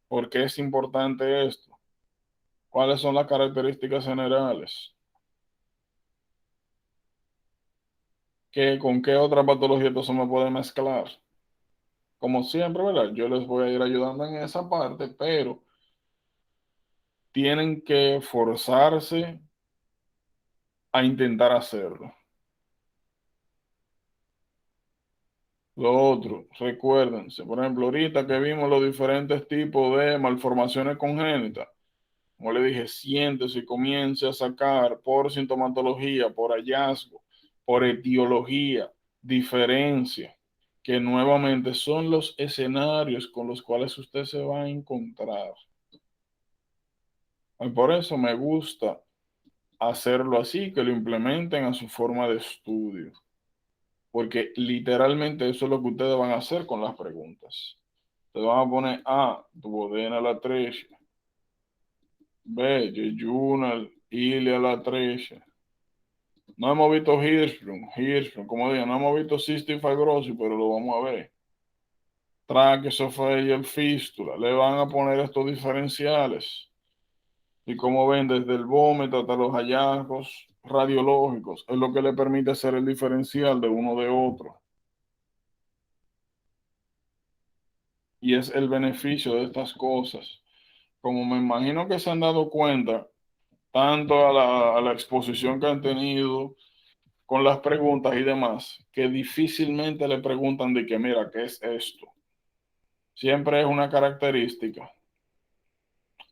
Speaker 1: por qué es importante esto, cuáles son las características generales, con qué otra patología esto se me puede mezclar. Como siempre, ¿verdad? Yo les voy a ir ayudando en esa parte, pero tienen que forzarse a intentar hacerlo. Lo otro, recuérdense, por ejemplo, ahorita que vimos los diferentes tipos de malformaciones congénitas, como le dije, siéntese y comience a sacar por sintomatología, por hallazgo, por etiología, diferencia, que nuevamente son los escenarios con los cuales usted se va a encontrar. Y por eso me gusta hacerlo así, que lo implementen a su forma de estudio, porque literalmente eso es lo que ustedes van a hacer con las preguntas. Ustedes van a poner, duodena la atresia, Ve, Jejunal, Ilia, la 13. No hemos visto Hirschsprung, como dije, no hemos visto cystic fibrosis, pero lo vamos a ver. Traqueosofía y el fístula, le van a poner estos diferenciales. Y como ven, desde el vómito hasta los hallazgos radiológicos, es lo que le permite hacer el diferencial de uno de otro. Y es el beneficio de estas cosas. Como me imagino que se han dado cuenta, tanto a la exposición que han tenido con las preguntas y demás, que difícilmente le preguntan de que, mira, ¿qué es esto? Siempre es una característica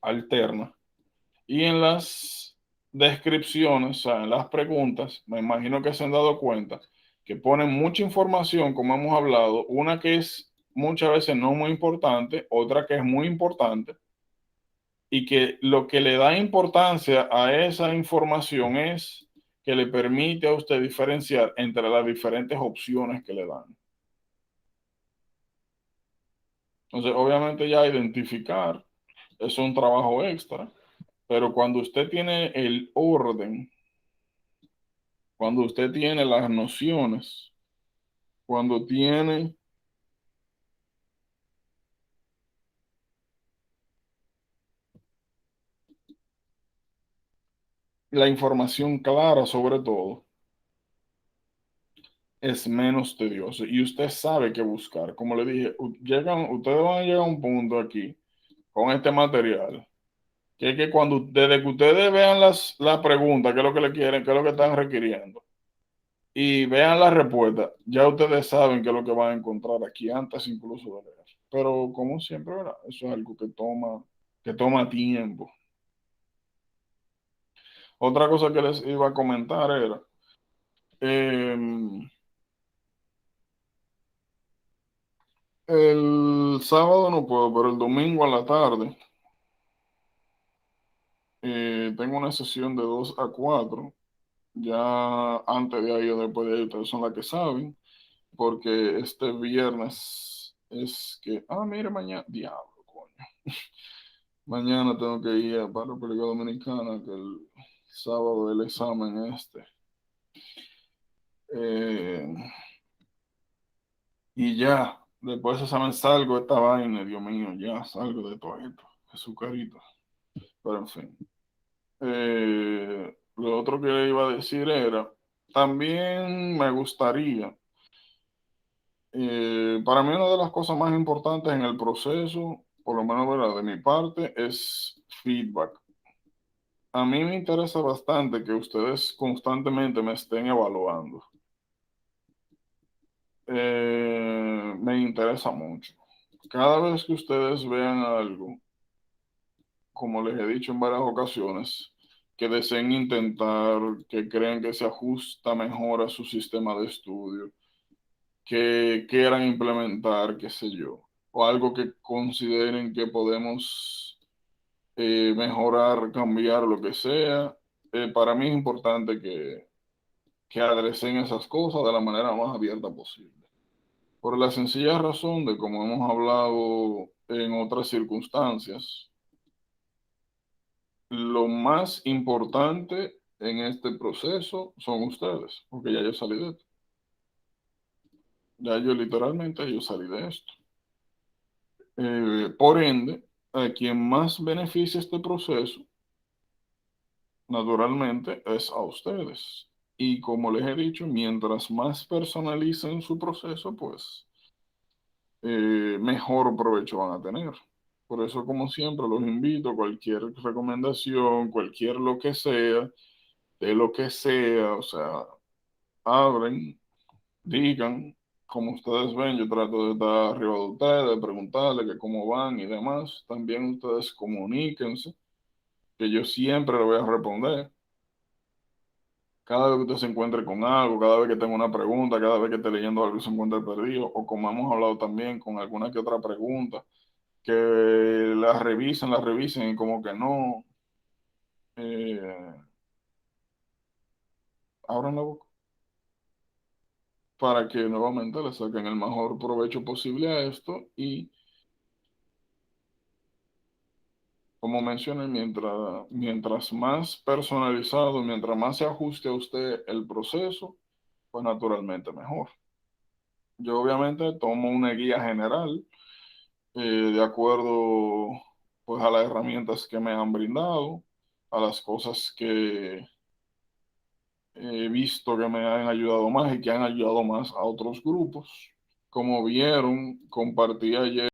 Speaker 1: alterna. Y en las descripciones, o sea, en las preguntas, me imagino que se han dado cuenta que ponen mucha información, como hemos hablado, una que es muchas veces no muy importante, otra que es muy importante, y que lo que le da importancia a esa información es que le permite a usted diferenciar entre las diferentes opciones que le dan. Entonces, obviamente ya identificar es un trabajo extra, pero cuando usted tiene el orden, cuando usted tiene las nociones, cuando tiene la información clara sobre todo, es menos tedioso y usted sabe qué buscar. Como le dije, ustedes van a llegar a un punto aquí con este material, que es que cuando, desde que ustedes vean las preguntas, qué es lo que le quieren, qué es lo que están requiriendo, y vean la respuesta, ya ustedes saben qué es lo que van a encontrar aquí antes incluso de leer. Pero como siempre, ¿verdad? Eso es algo que toma tiempo. Otra cosa que les iba a comentar era, eh, el sábado no puedo, pero el domingo a la tarde tengo una sesión de 2 a 4. Ya antes de ahí o después de ahí, ustedes son las que saben, porque este viernes es que, mire, mañana, diablo, coño. Mañana tengo que ir para la República Dominicana, que el sábado el examen este. Eh, y ya, después de ese examen salgo de esta vaina, Dios mío, ya salgo de todo esto, Jesucarito. Pero en fin. Lo otro que le iba a decir era, también me gustaría, para mí una de las cosas más importantes en el proceso, por lo menos ¿verdad? De mi parte, es feedback. A mí me interesa bastante que ustedes constantemente me estén evaluando. Me interesa mucho. Cada vez que ustedes vean algo, como les he dicho en varias ocasiones, que deseen intentar, que creen que se ajusta mejor a su sistema de estudio, que quieran implementar, qué sé yo, o algo que consideren que podemos mejorar, cambiar, lo que sea, para mí es importante que adrecen esas cosas de la manera más abierta posible. Por la sencilla razón de, como hemos hablado en otras circunstancias, lo más importante en este proceso son ustedes, porque ya yo salí de esto. Ya yo literalmente yo salí de esto. Por ende, a quien más beneficia este proceso, naturalmente, es a ustedes. Y como les he dicho, mientras más personalicen su proceso, pues mejor provecho van a tener. Por eso, como siempre, los invito a cualquier recomendación, cualquier lo que sea, de lo que sea, o sea, abren, digan, como ustedes ven, yo trato de estar arriba de ustedes, de preguntarles que cómo van y demás. También ustedes comuníquense, que yo siempre le voy a responder. Cada vez que usted se encuentre con algo, cada vez que tenga una pregunta, cada vez que esté leyendo algo y se encuentre perdido, o como hemos hablado también con alguna que otra pregunta, que la revisen y como que no, eh, abran la boca para que nuevamente le saquen el mejor provecho posible a esto y como mencioné, mientras más personalizado, mientras más se ajuste a usted el proceso, pues naturalmente mejor. Yo obviamente tomo una guía general de acuerdo pues a las herramientas que me han brindado, a las cosas que he visto que me han ayudado más y que han ayudado más a otros grupos. Como vieron, compartí ayer